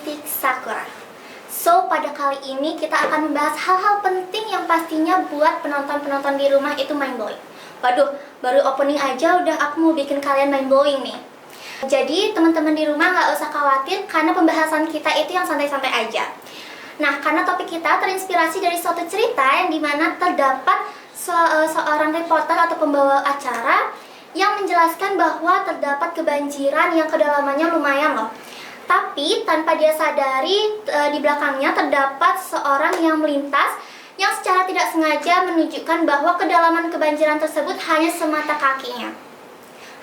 Jurnalistik Sakura. So, pada kali ini kita akan membahas hal-hal penting yang pastinya buat penonton-penonton di rumah itu mind-blowing. Waduh, baru opening aja udah aku mau bikin kalian mind-blowing nih. Jadi, teman-teman di rumah nggak usah khawatir karena pembahasan kita itu yang santai-santai aja. Nah, karena topik kita terinspirasi dari suatu cerita yang dimana terdapat seorang reporter atau pembawa acara yang menjelaskan bahwa terdapat kebanjiran yang kedalamannya lumayan loh. Tapi tanpa dia sadari di belakangnya terdapat seorang yang melintas yang secara tidak sengaja menunjukkan bahwa kedalaman kebanjiran tersebut hanya semata kakinya.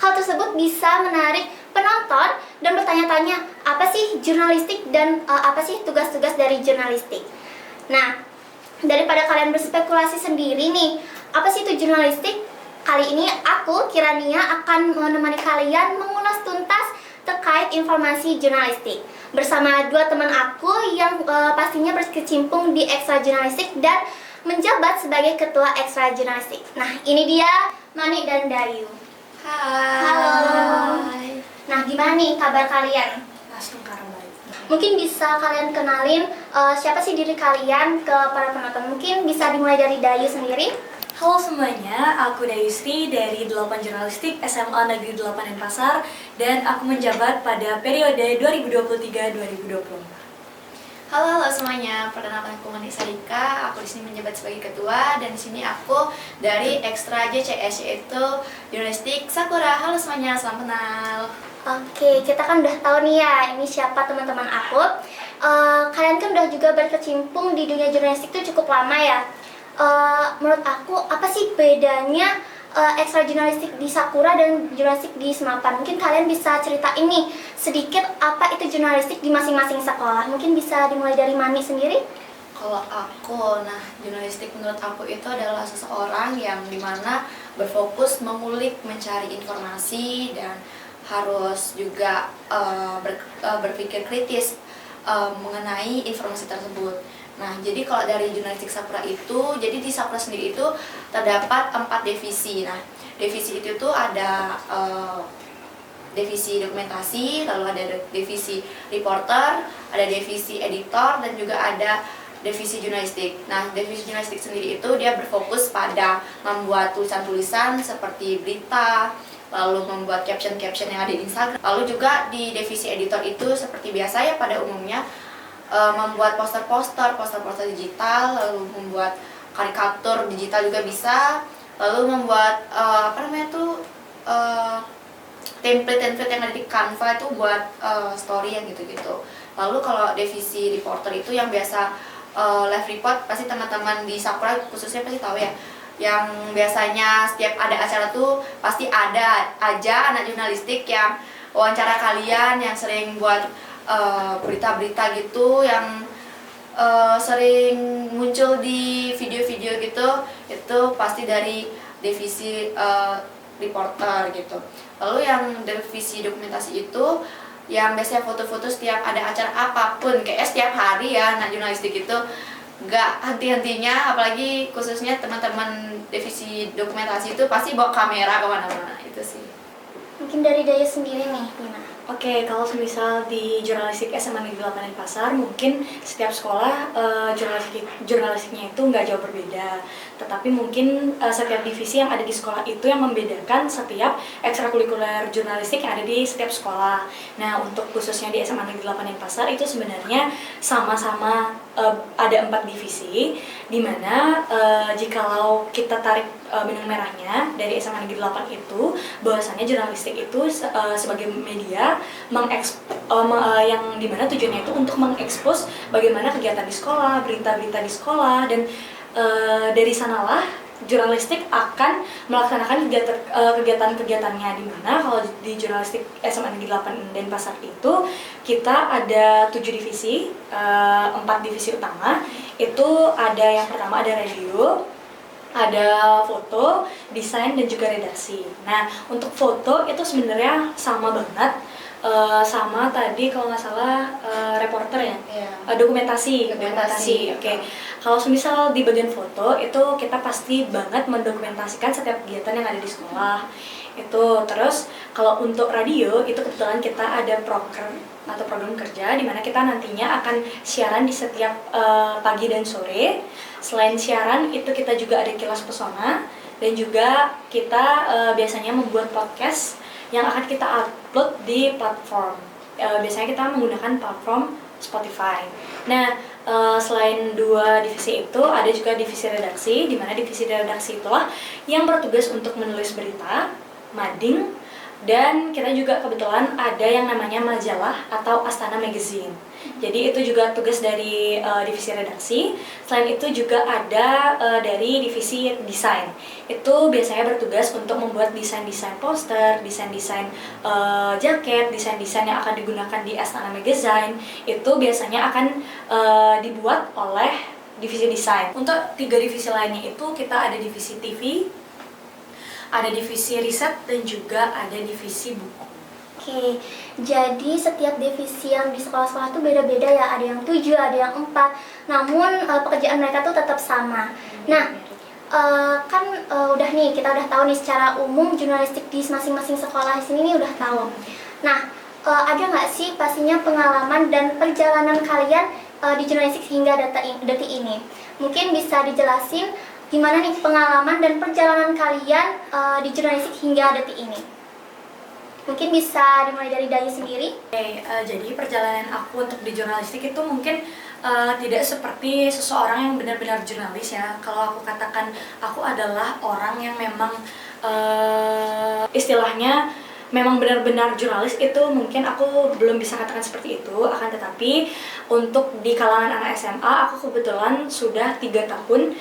Hal tersebut bisa menarik penonton dan bertanya-tanya, apa sih jurnalistik dan apa sih tugas-tugas dari jurnalistik? Nah, daripada kalian berspekulasi sendiri nih, apa sih itu jurnalistik? Kali ini aku, Kirania, akan menemani kalian mengulas tuntas terkait informasi jurnalistik bersama dua teman aku yang pastinya berkecimpung di ekstra jurnalistik dan menjabat sebagai ketua ekstra jurnalistik. Nah, ini dia Mani dan Dayu. Hai. Halo. Nah, gimana nih kabar kalian? Langsung kabar baik. Mungkin bisa kalian kenalin siapa sih diri kalian ke para penonton? Mungkin bisa dimulai dari Dayu sendiri. Halo semuanya, aku Dayusri dari 8 Jurnalistik SMA Negeri 8 Denpasar dan aku menjabat pada periode 2023-2020. Halo semuanya, perkenalkan aku Mani Sarika. Aku di sini menjabat sebagai ketua dan di sini aku dari Ekstra JCS yaitu Jurnalistik Sakura. Halo semuanya, salam kenal. Oke, kita kan udah tahu nih ya ini siapa teman-teman aku. Kalian kan udah juga berkecimpung di dunia jurnalistik itu cukup lama ya. Menurut aku apa sih bedanya ekstra jurnalistik di Sakura dan jurnalistik di Senapan? Mungkin kalian bisa cerita ini sedikit apa itu jurnalistik di masing-masing sekolah. Mungkin bisa dimulai dari Mani sendiri. Kalau aku, jurnalistik menurut aku itu adalah seseorang yang dimana berfokus mengulik, mencari informasi dan harus juga berpikir kritis mengenai informasi tersebut. Nah, jadi kalau dari jurnalistik Sakura itu, jadi di Sakura sendiri itu terdapat 4 divisi. Nah, divisi itu tuh ada divisi dokumentasi, lalu ada divisi reporter, ada divisi editor, dan juga ada divisi jurnalistik. Nah, divisi jurnalistik sendiri itu dia berfokus pada membuat tulisan-tulisan seperti berita, lalu membuat caption-caption yang ada di Instagram. Lalu juga di divisi editor itu seperti biasa ya pada umumnya membuat poster-poster digital, lalu membuat karikatur digital juga bisa, lalu membuat template-template yang ada di Canva itu buat story yang gitu-gitu. Lalu kalau divisi reporter itu yang biasa live report, pasti teman-teman di Sakura khususnya pasti tahu ya, yang biasanya setiap ada acara tuh pasti ada aja anak jurnalistik yang wawancara kalian, yang sering buat berita-berita gitu yang sering muncul di video-video gitu, itu pasti dari divisi reporter gitu. Lalu yang divisi dokumentasi itu yang biasanya foto-foto setiap ada acara apapun, kayak setiap hari ya. Nah, jurnalistik itu nggak henti-hentinya, apalagi khususnya teman-teman divisi dokumentasi itu pasti bawa kamera kemana-mana, itu sih. Mungkin dari Dayu sendiri nih, gimana? Oke, kalau misal di jurnalistik SMA Negeri 8 Denpasar, mungkin setiap sekolah jurnalistiknya itu nggak jauh berbeda. Tetapi mungkin setiap divisi yang ada di sekolah itu yang membedakan setiap ekstrakurikuler jurnalistik yang ada di setiap sekolah. Nah, untuk khususnya di SMA Negeri 8 Denpasar itu sebenarnya sama-sama ada 4 divisi, di mana jikalau kita tarik benang merahnya dari SMA Negeri 8 itu, bahwasannya jurnalistik itu sebagai media yang dimana tujuannya itu untuk mengekspos bagaimana kegiatan di sekolah, berita-berita di sekolah, dan dari sanalah jurnalistik akan melaksanakan kegiatan-kegiatannya, di mana kalau di jurnalistik SMA Negeri 8 Denpasar itu kita ada 7 divisi, 4 divisi utama. Itu ada yang pertama ada radio, ada foto, desain, dan juga redaksi. Nah, untuk foto itu sebenarnya sama banget sama tadi kalau nggak salah reporter ya, Iya. Dokumentasi. Dokumentasi. Oke. Kalau misal di bagian foto itu kita pasti banget mendokumentasikan setiap kegiatan yang ada di sekolah. Itu terus kalau untuk radio itu kebetulan kita ada program kerja di mana kita nantinya akan siaran di setiap pagi dan sore. Selain siaran itu kita juga ada kilas pesona dan juga kita biasanya membuat podcast yang akan kita upload di platform. Biasanya kita menggunakan platform Spotify. Nah, selain dua divisi itu, ada juga divisi redaksi, di mana divisi redaksi itulah yang bertugas untuk menulis berita, mading, dan kita juga kebetulan ada yang namanya majalah atau Astana Magazine. Jadi itu juga tugas dari divisi redaksi. Selain itu juga ada dari divisi desain. Itu biasanya bertugas untuk membuat desain-desain poster, desain-desain jaket, desain-desain yang akan digunakan di Astana Magazine. Itu biasanya akan dibuat oleh divisi desain. Untuk 3 divisi lainnya itu kita ada divisi TV, ada divisi riset, dan juga ada divisi buku. Oke, jadi setiap divisi yang di sekolah-sekolah tuh beda-beda ya, ada yang 7, ada yang 4. Namun pekerjaan mereka tuh tetap sama. Nah, udah nih, kita udah tahu nih secara umum jurnalistik di masing-masing sekolah di sini nih udah tahu. Nah, ada nggak sih pastinya pengalaman dan perjalanan kalian di jurnalistik hingga detik ini? Mungkin bisa dijelasin gimana nih pengalaman dan perjalanan kalian di jurnalistik hingga detik ini? Mungkin bisa dimulai dari Dayu sendiri. Oke, jadi perjalanan aku untuk di jurnalistik itu mungkin tidak seperti seseorang yang benar-benar jurnalis ya. Kalau aku katakan aku adalah orang yang memang istilahnya memang benar-benar jurnalis, itu mungkin aku belum bisa katakan seperti itu. Akan tetapi untuk di kalangan anak SMA, aku kebetulan sudah 3 tahun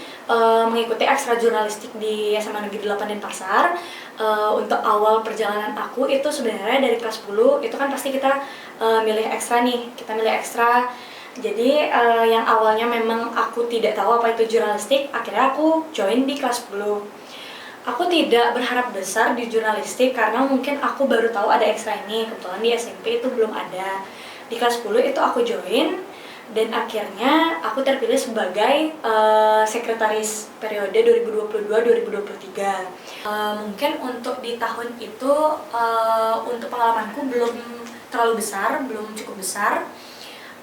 mengikuti ekstra jurnalistik di SMA Negeri 8 Denpasar. Untuk awal perjalanan aku itu sebenarnya dari kelas 10, itu kan pasti kita milih ekstra nih, kita milih ekstra. Jadi yang awalnya memang aku tidak tahu apa itu jurnalistik, akhirnya aku join di kelas 10. Aku tidak berharap besar di jurnalistik karena mungkin aku baru tahu ada ekstra ini, kebetulan di SMP itu belum ada. Di kelas 10 itu aku join dan akhirnya aku terpilih sebagai sekretaris periode 2022-2023. Mungkin untuk di tahun itu untuk pengalamanku belum terlalu besar, belum cukup besar.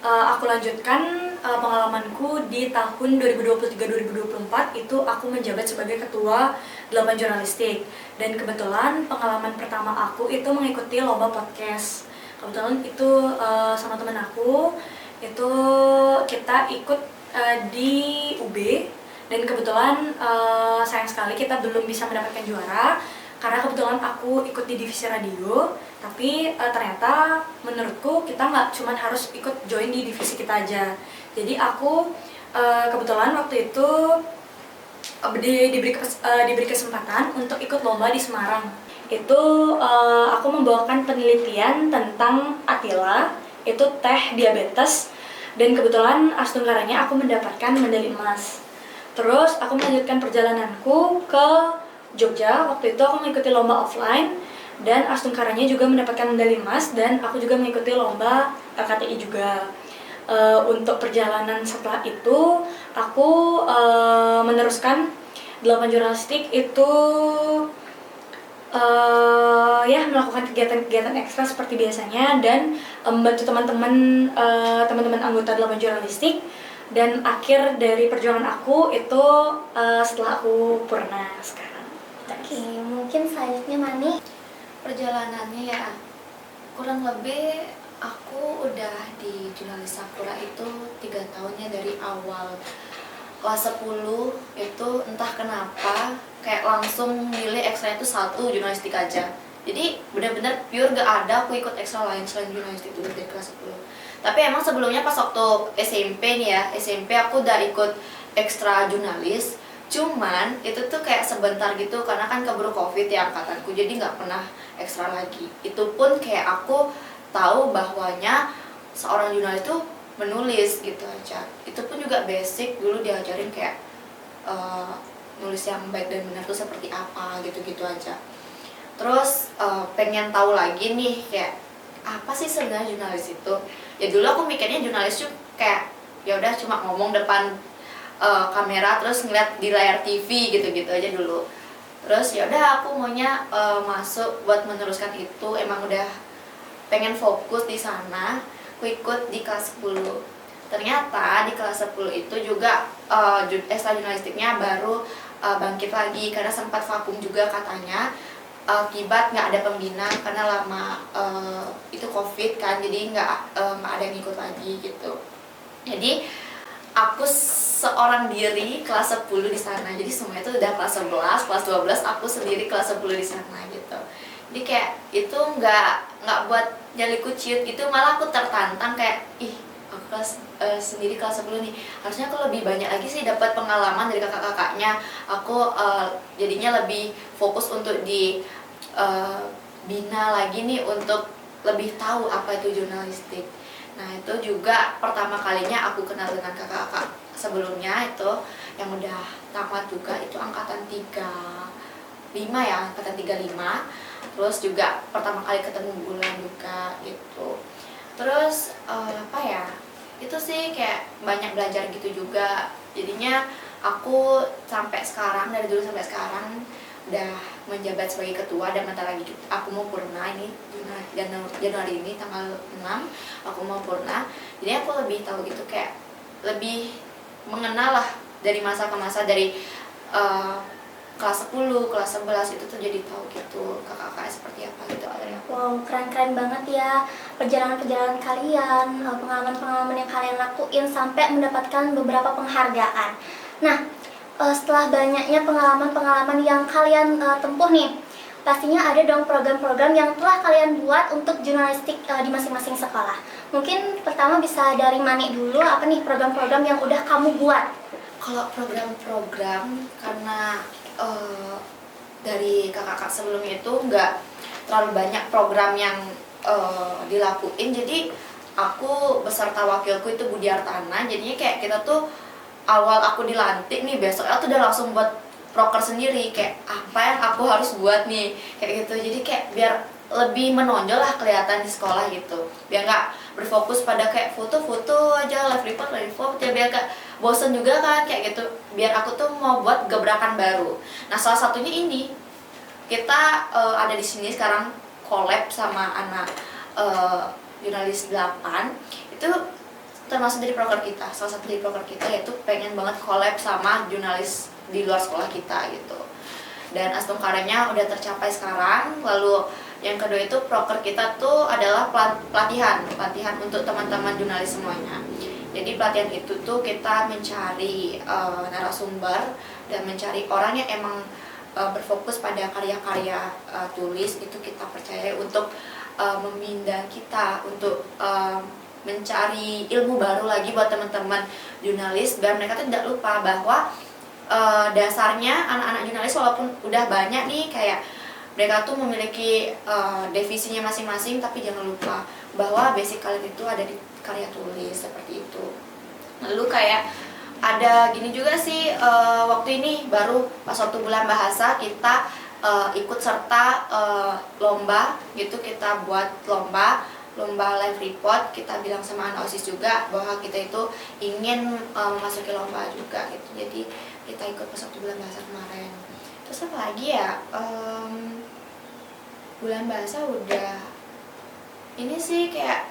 Aku lanjutkan pengalamanku di tahun 2023-2024 itu aku menjabat sebagai ketua 8 jurnalistik, dan kebetulan pengalaman pertama aku itu mengikuti lomba podcast. Kebetulan itu sama teman aku itu kita ikut di UB, dan kebetulan sayang sekali kita belum bisa mendapatkan juara karena kebetulan aku ikut di divisi radio. Tapi ternyata menurutku kita nggak cuma harus ikut join di divisi kita aja. Jadi aku kebetulan waktu itu diberi kesempatan untuk ikut lomba di Semarang. Itu aku membawakan penelitian tentang Atila, itu teh diabetes, dan kebetulan astungkaranya aku mendapatkan medali emas. Terus aku melanjutkan perjalananku ke Jogja. Waktu itu aku mengikuti lomba offline dan astungkaranya juga mendapatkan medali emas, dan aku juga mengikuti lomba LKTI juga. Untuk perjalanan setelah itu aku meneruskan 8 jurnalistik itu ya melakukan kegiatan-kegiatan ekstra seperti biasanya, dan membantu teman-teman anggota 8 jurnalistik. Dan akhir dari perjuangan aku itu setelah aku purna sekarang. Oke, mungkin selanjutnya Mani. Perjalanannya ya kurang lebih aku udah di jurnalis Sakura itu 3 tahunnya. Dari awal kelas 10 itu entah kenapa kayak langsung milih ekstra itu 1 jurnalistik aja. Jadi benar-benar pure gak ada aku ikut ekstra lain selain jurnalistik itu dari kelas 10. Tapi emang sebelumnya pas waktu SMP nih ya, SMP aku udah ikut ekstra jurnalis. Cuman itu tuh kayak sebentar gitu karena kan keburu Covid ya angkatanku, jadi nggak pernah ekstra lagi. Itu pun kayak aku tahu bahwanya seorang jurnalis itu menulis gitu aja. Itu pun juga basic, dulu diajarin kayak nulis yang baik dan benar tuh seperti apa gitu-gitu aja. Terus pengen tahu lagi nih kayak apa sih sebenarnya jurnalis itu. Ya dulu aku mikirnya jurnalis tuh kayak ya udah cuma ngomong depan kamera terus ngeliat di layar TV gitu-gitu aja dulu. Terus ya udah aku maunya masuk buat meneruskan itu, emang udah pengen fokus di sana. Aku ikut di kelas 10. Ternyata di kelas 10 itu juga ekstra jurnalistiknya baru bangkit lagi karena sempat vakum juga katanya akibat nggak ada pembina karena lama itu COVID kan, jadi nggak ada yang ikut lagi gitu. Jadi aku seorang diri kelas 10 di sana. Jadi semua itu udah kelas 11, kelas 12 aku sendiri kelas 10 di sana gitu. Jadi kayak itu nggak buat nyali kucit gitu, malah aku tertantang kayak ih, aku sendiri kelas 10 nih. Harusnya aku lebih banyak lagi sih dapat pengalaman dari kakak-kakaknya. Aku jadinya lebih fokus untuk di bina lagi nih untuk lebih tahu apa itu jurnalistik. Nah itu juga pertama kalinya aku kenal dengan kakak-kakak sebelumnya itu yang udah tamat juga, itu angkatan 35 ya, angkatan 35. Terus juga pertama kali ketemu Bulan juga gitu. Terus apa ya, itu sih kayak banyak belajar gitu juga. Jadinya aku sampai sekarang, dari dulu sampai sekarang udah menjabat sebagai ketua, dan bentar lagi aku mau purna ini Januari ini tanggal 6 aku mau purna. Jadi aku lebih tahu gitu, kayak lebih mengenal lah dari masa ke masa, dari kelas 10, kelas 11 itu tuh jadi tahu gitu kakak-kakak seperti apa gitu dari aku. Wow, keren-keren banget ya perjalanan-perjalanan kalian, pengalaman-pengalaman yang kalian lakuin sampai mendapatkan beberapa penghargaan. Nah, setelah banyaknya pengalaman-pengalaman yang kalian tempuh nih, pastinya ada dong program-program yang telah kalian buat untuk jurnalistik di masing-masing sekolah. Mungkin pertama bisa dari Mani dulu, apa nih program-program yang udah kamu buat? Kalau program-program, karena dari kakak-kakak sebelumnya itu nggak terlalu banyak program yang dilakuin, jadi aku beserta wakilku itu Budi Artana. Jadinya kayak kita tuh awal aku dilantik nih, besoknya tuh udah langsung buat proker sendiri, kayak apa yang aku harus buat nih kayak gitu. Jadi kayak biar lebih menonjol lah kelihatan di sekolah gitu, biar nggak berfokus pada kayak foto-foto aja, live report ya, biar gak bosen juga kan kayak gitu. Biar aku tuh mau buat gebrakan baru. Nah salah satunya ini, kita ada di sini sekarang collab sama anak jurnalis 8 itu termasuk dari proker kita. Salah satu dari proker kita yaitu pengen banget collab sama jurnalis di luar sekolah kita gitu, dan astungkaranya udah tercapai sekarang. Lalu yang kedua itu proker kita tuh adalah pelatihan untuk teman-teman jurnalis semuanya. Jadi pelatihan itu tuh kita mencari narasumber dan mencari orang yang emang berfokus pada karya-karya tulis, itu kita percaya untuk memindah kita untuk mencari ilmu baru lagi buat teman-teman jurnalis, biar mereka tuh tidak lupa bahwa dasarnya anak-anak jurnalis walaupun udah banyak nih, kayak mereka tuh memiliki divisinya masing-masing, tapi jangan lupa bahwa basic kalian itu ada di karya tulis seperti itu. Lalu kayak ada gini juga sih, waktu ini baru pas waktu bulan bahasa kita ikut serta lomba gitu, kita buat lomba live report. Kita bilang sama anak OSIS juga bahwa kita itu ingin memasuki lomba juga gitu. Jadi kita ikut pas waktu bulan bahasa kemarin. Terus apa lagi ya, bulan bahasa udah ini sih, kayak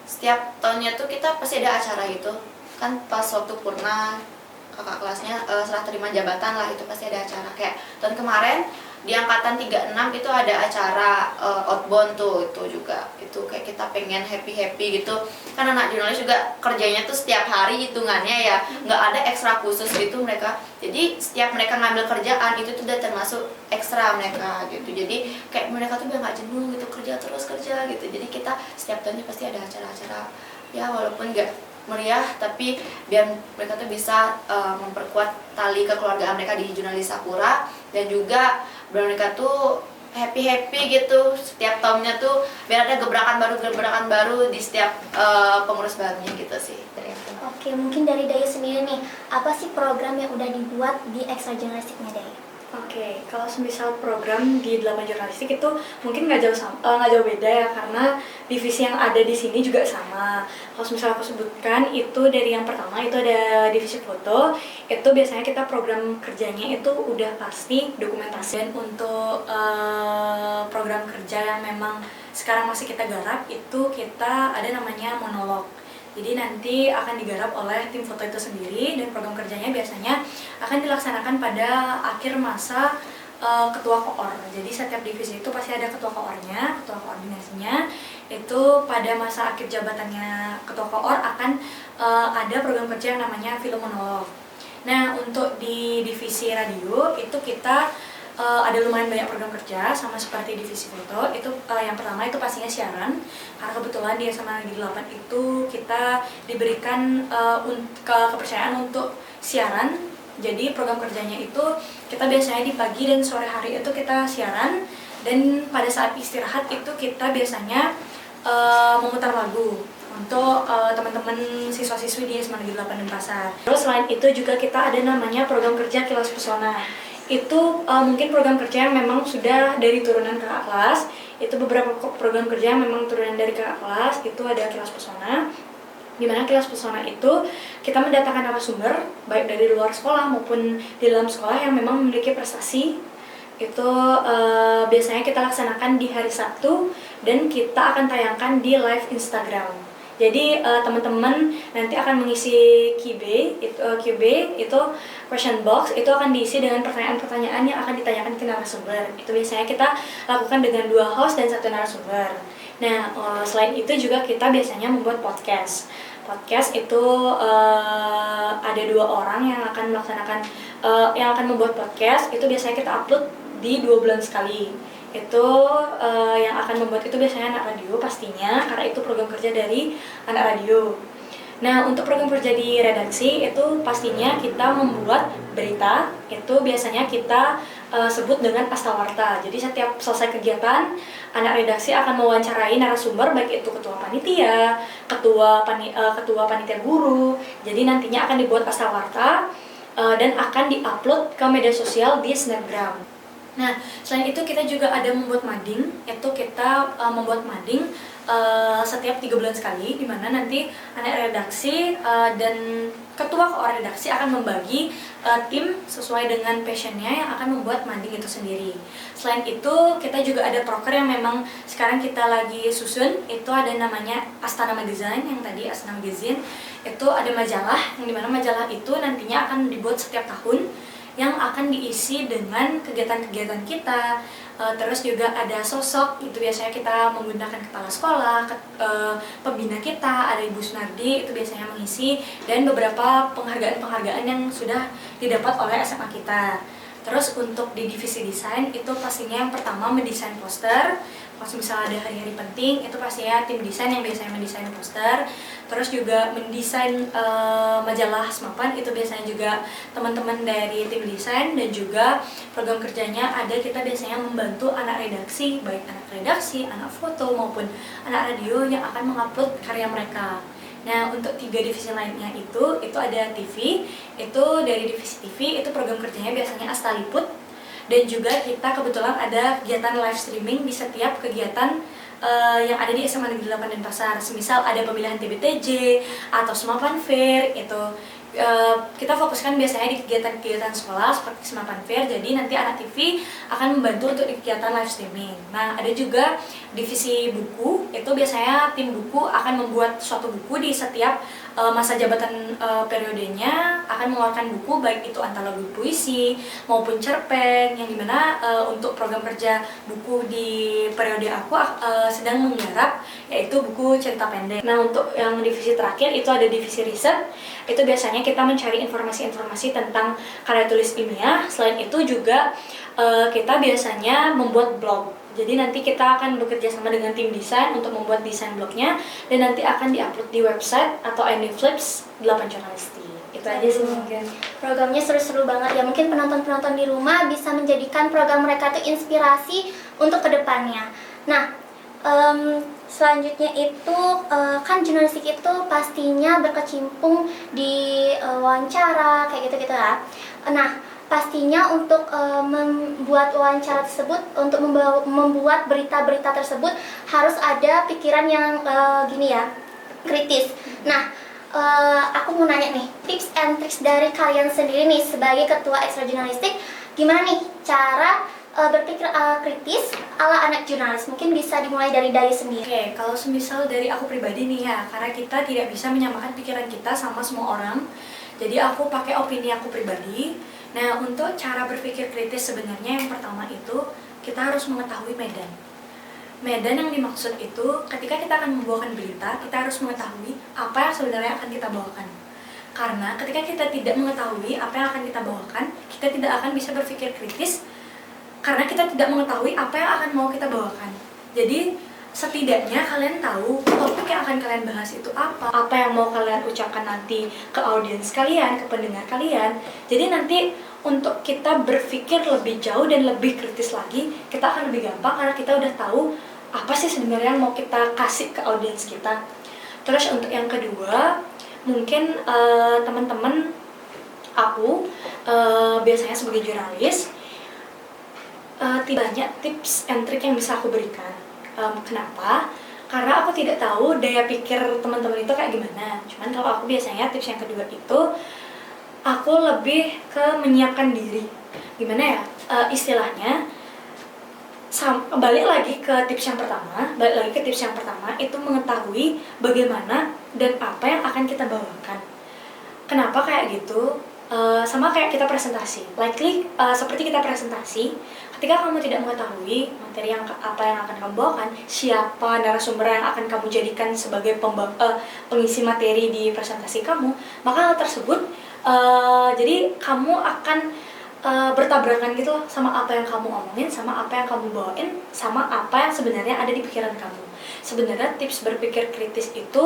setiap tahunnya tuh kita pasti ada acara gitu kan. Pas waktu purna kakak kelasnya serah terima jabatan lah, itu pasti ada acara. Kayak tahun kemarin di angkatan 36 itu ada acara outbound tuh, itu juga itu kayak kita pengen happy gitu kan. Anak jurnalis juga kerjanya tuh setiap hari hitungannya ya, nggak ada ekstra khusus gitu mereka. Jadi setiap mereka ngambil kerjaan itu tuh udah termasuk ekstra mereka gitu. Jadi kayak mereka tuh biar nggak jenuh gitu, kerja gitu. Jadi kita setiap tahunnya pasti ada acara-acara ya, walaupun nggak meriah, tapi biar mereka tuh bisa memperkuat tali kekeluargaan mereka di Jurnalis Sakura, dan juga biar mereka tuh happy gitu setiap tahunnya tuh, biar ada gebrakan baru di setiap pengurus barunya gitu sih dari aku. Oke, mungkin dari Daya sendiri nih, apa sih program yang udah dibuat di ekstra jurnalistiknya Daya? Oke, kalau semisal program di 8 jurnalistik itu mungkin nggak jauh beda ya, karena divisi yang ada di sini juga sama. Kalau semisal aku sebutkan itu dari yang pertama itu ada divisi foto, itu biasanya kita program kerjanya itu udah pasti dokumentasi. Dan untuk program kerja yang memang sekarang masih kita garap itu kita ada namanya monolog. Jadi nanti akan digarap oleh tim foto itu sendiri, dan program kerjanya biasanya akan dilaksanakan pada akhir masa ketua koor. Jadi setiap divisi itu pasti ada ketua koornya, ketua koordinasinya. Itu pada masa akhir jabatannya ketua koor akan ada program kerja yang namanya film monolog. Nah, untuk di divisi radio itu kita ada lumayan banyak program kerja, sama seperti divisi foto. Itu yang pertama itu pastinya siaran, karena kebetulan di SMA Negeri 8 itu kita diberikan kepercayaan untuk siaran. Jadi program kerjanya itu kita biasanya di pagi dan sore hari itu kita siaran, dan pada saat istirahat itu kita biasanya memutar lagu untuk teman-teman siswa-siswi di SMA Negeri 8 Denpasar. Terus selain itu juga kita ada namanya program kerja Kilas Pesona. Itu mungkin program kerja yang memang sudah dari turunan kakak kelas. Itu beberapa program kerja yang memang turunan dari kakak kelas. Itu ada Kilas Pesona, di mana Kilas Pesona itu kita mendatangkan narasumber baik dari luar sekolah maupun di dalam sekolah yang memang memiliki prestasi. Itu biasanya kita laksanakan di hari Sabtu, dan kita akan tayangkan di live Instagram. Jadi teman-teman nanti akan mengisi QB itu question box, itu akan diisi dengan pertanyaan-pertanyaan yang akan ditanyakan ke narasumber. Itu biasanya kita lakukan dengan 2 host dan 1 narasumber. Nah, selain itu juga kita biasanya membuat podcast. Podcast itu ada 2 orang yang akan melaksanakan yang akan membuat podcast. Itu biasanya kita upload di 2 bulan sekali. Itu yang akan membuat itu biasanya anak radio pastinya, karena itu program kerja dari anak radio. Nah, untuk program kerja di redaksi itu pastinya kita membuat berita. Itu biasanya kita sebut dengan pastawarta. Jadi setiap selesai kegiatan, anak redaksi akan mewawancarai narasumber, baik itu ketua panitia, ketua panitia guru. Jadi nantinya akan dibuat pastawarta dan akan diupload ke media sosial di Snapgram. Nah, selain itu kita juga ada membuat mading. Itu kita membuat mading setiap 3 bulan sekali, di mana nanti anak redaksi dan ketua koor redaksi akan membagi tim sesuai dengan passionnya yang akan membuat mading itu sendiri. Selain itu kita juga ada proker yang memang sekarang kita lagi susun. Itu ada namanya Astana Magazine, yang tadi Astana Magazine. Itu ada majalah, yang dimana majalah itu nantinya akan dibuat setiap tahun, yang akan diisi dengan kegiatan-kegiatan kita. Terus juga ada sosok, itu biasanya kita menggunakan kepala sekolah, pembina kita, ada Ibu Sunardi, itu biasanya mengisi, dan beberapa penghargaan-penghargaan yang sudah didapat oleh SMA kita. Terus untuk di divisi desain itu pastinya yang pertama mendesain poster. Kalau misalnya ada hari-hari penting, itu pastinya tim desain yang biasanya mendesain poster. Terus juga mendesain majalah Semapan, itu biasanya juga teman-teman dari tim desain. Dan juga program kerjanya ada, kita biasanya membantu anak redaksi, baik anak redaksi, anak foto maupun anak radio yang akan mengupload karya mereka. Nah, untuk 3 divisi lainnya itu ada TV. Itu dari divisi TV, itu program kerjanya biasanya Astaliput. Dan juga kita kebetulan ada kegiatan live streaming di setiap kegiatan yang ada di SMA Negeri 8 Denpasar. Semisal ada pemilihan TBTJ atau Semapan Fair, itu kita fokuskan biasanya di kegiatan-kegiatan sekolah seperti Semapan Fair. Jadi nanti anak TV akan membantu untuk kegiatan live streaming. Nah, ada juga divisi buku. Itu biasanya tim buku akan membuat suatu buku di setiap masa jabatan periodenya, akan mengeluarkan buku, baik itu antologi puisi maupun cerpen, yang dimana untuk program kerja buku di periode aku sedang menggarap, yaitu buku cerita pendek. Nah, untuk yang divisi terakhir itu ada divisi riset. Itu biasanya kita mencari informasi-informasi tentang karya tulis ilmiah. Selain itu juga kita biasanya membuat blog. Jadi nanti kita akan bekerja sama dengan tim desain untuk membuat desain blognya, dan nanti akan diupload di website atau Flips 8 Jurnalistik. Itu aja sih mungkin. Programnya seru-seru banget ya. Mungkin penonton-penonton di rumah bisa menjadikan program mereka itu inspirasi untuk kedepannya. Nah, selanjutnya itu kan jurnalistik itu pastinya berkecimpung di wawancara kayak gitu-gitu ya. Nah, pastinya untuk membuat wawancara tersebut, untuk membuat berita-berita tersebut harus ada pikiran yang gini ya, kritis. Nah, aku mau nanya nih, tips and tricks dari kalian sendiri nih sebagai ketua ekstra jurnalistik, gimana nih cara berpikir kritis ala anak jurnalis? Mungkin bisa dimulai dari Daya sendiri. Oke, kalau semisal dari aku pribadi nih ya, karena kita tidak bisa menyamakan pikiran kita sama semua orang, jadi aku pakai opini aku pribadi. Nah, untuk cara berpikir kritis sebenarnya yang pertama itu kita harus mengetahui medan. Medan yang dimaksud itu ketika kita akan membawakan berita, kita harus mengetahui apa yang sebenarnya akan kita bawakan. Karena ketika kita tidak mengetahui apa yang akan kita bawakan, kita tidak akan bisa berpikir kritis karena kita tidak mengetahui apa yang akan mau kita bawakan. Jadi setidaknya kalian tahu topik yang akan kalian bahas itu apa yang mau kalian ucapkan nanti ke audiens kalian, ke pendengar kalian. Jadi nanti untuk kita berpikir lebih jauh dan lebih kritis lagi, kita akan lebih gampang karena kita udah tahu apa sih sebenarnya yang mau kita kasih ke audiens kita. Terus untuk yang kedua, mungkin teman-teman aku biasanya sebagai jurnalis tidak banyak tips and trick yang bisa aku berikan. Kenapa? Karena aku tidak tahu daya pikir teman-teman itu kayak gimana. Cuman kalau aku biasanya tips yang kedua itu aku lebih ke menyiapkan diri. Gimana ya? Istilahnya balik lagi ke tips yang pertama, itu mengetahui bagaimana dan apa yang akan kita bawakan. Kenapa kayak gitu? Sama kayak kita presentasi. Seperti kita presentasi, ketika kamu tidak mengetahui materi apa yang akan kamu bawakan, siapa narasumber yang akan kamu jadikan sebagai pengisi materi di presentasi kamu, maka hal tersebut jadi kamu akan bertabrakan gitu sama apa yang kamu omongin, sama apa yang kamu bawain, sama apa yang sebenarnya ada di pikiran kamu. Sebenarnya tips berpikir kritis itu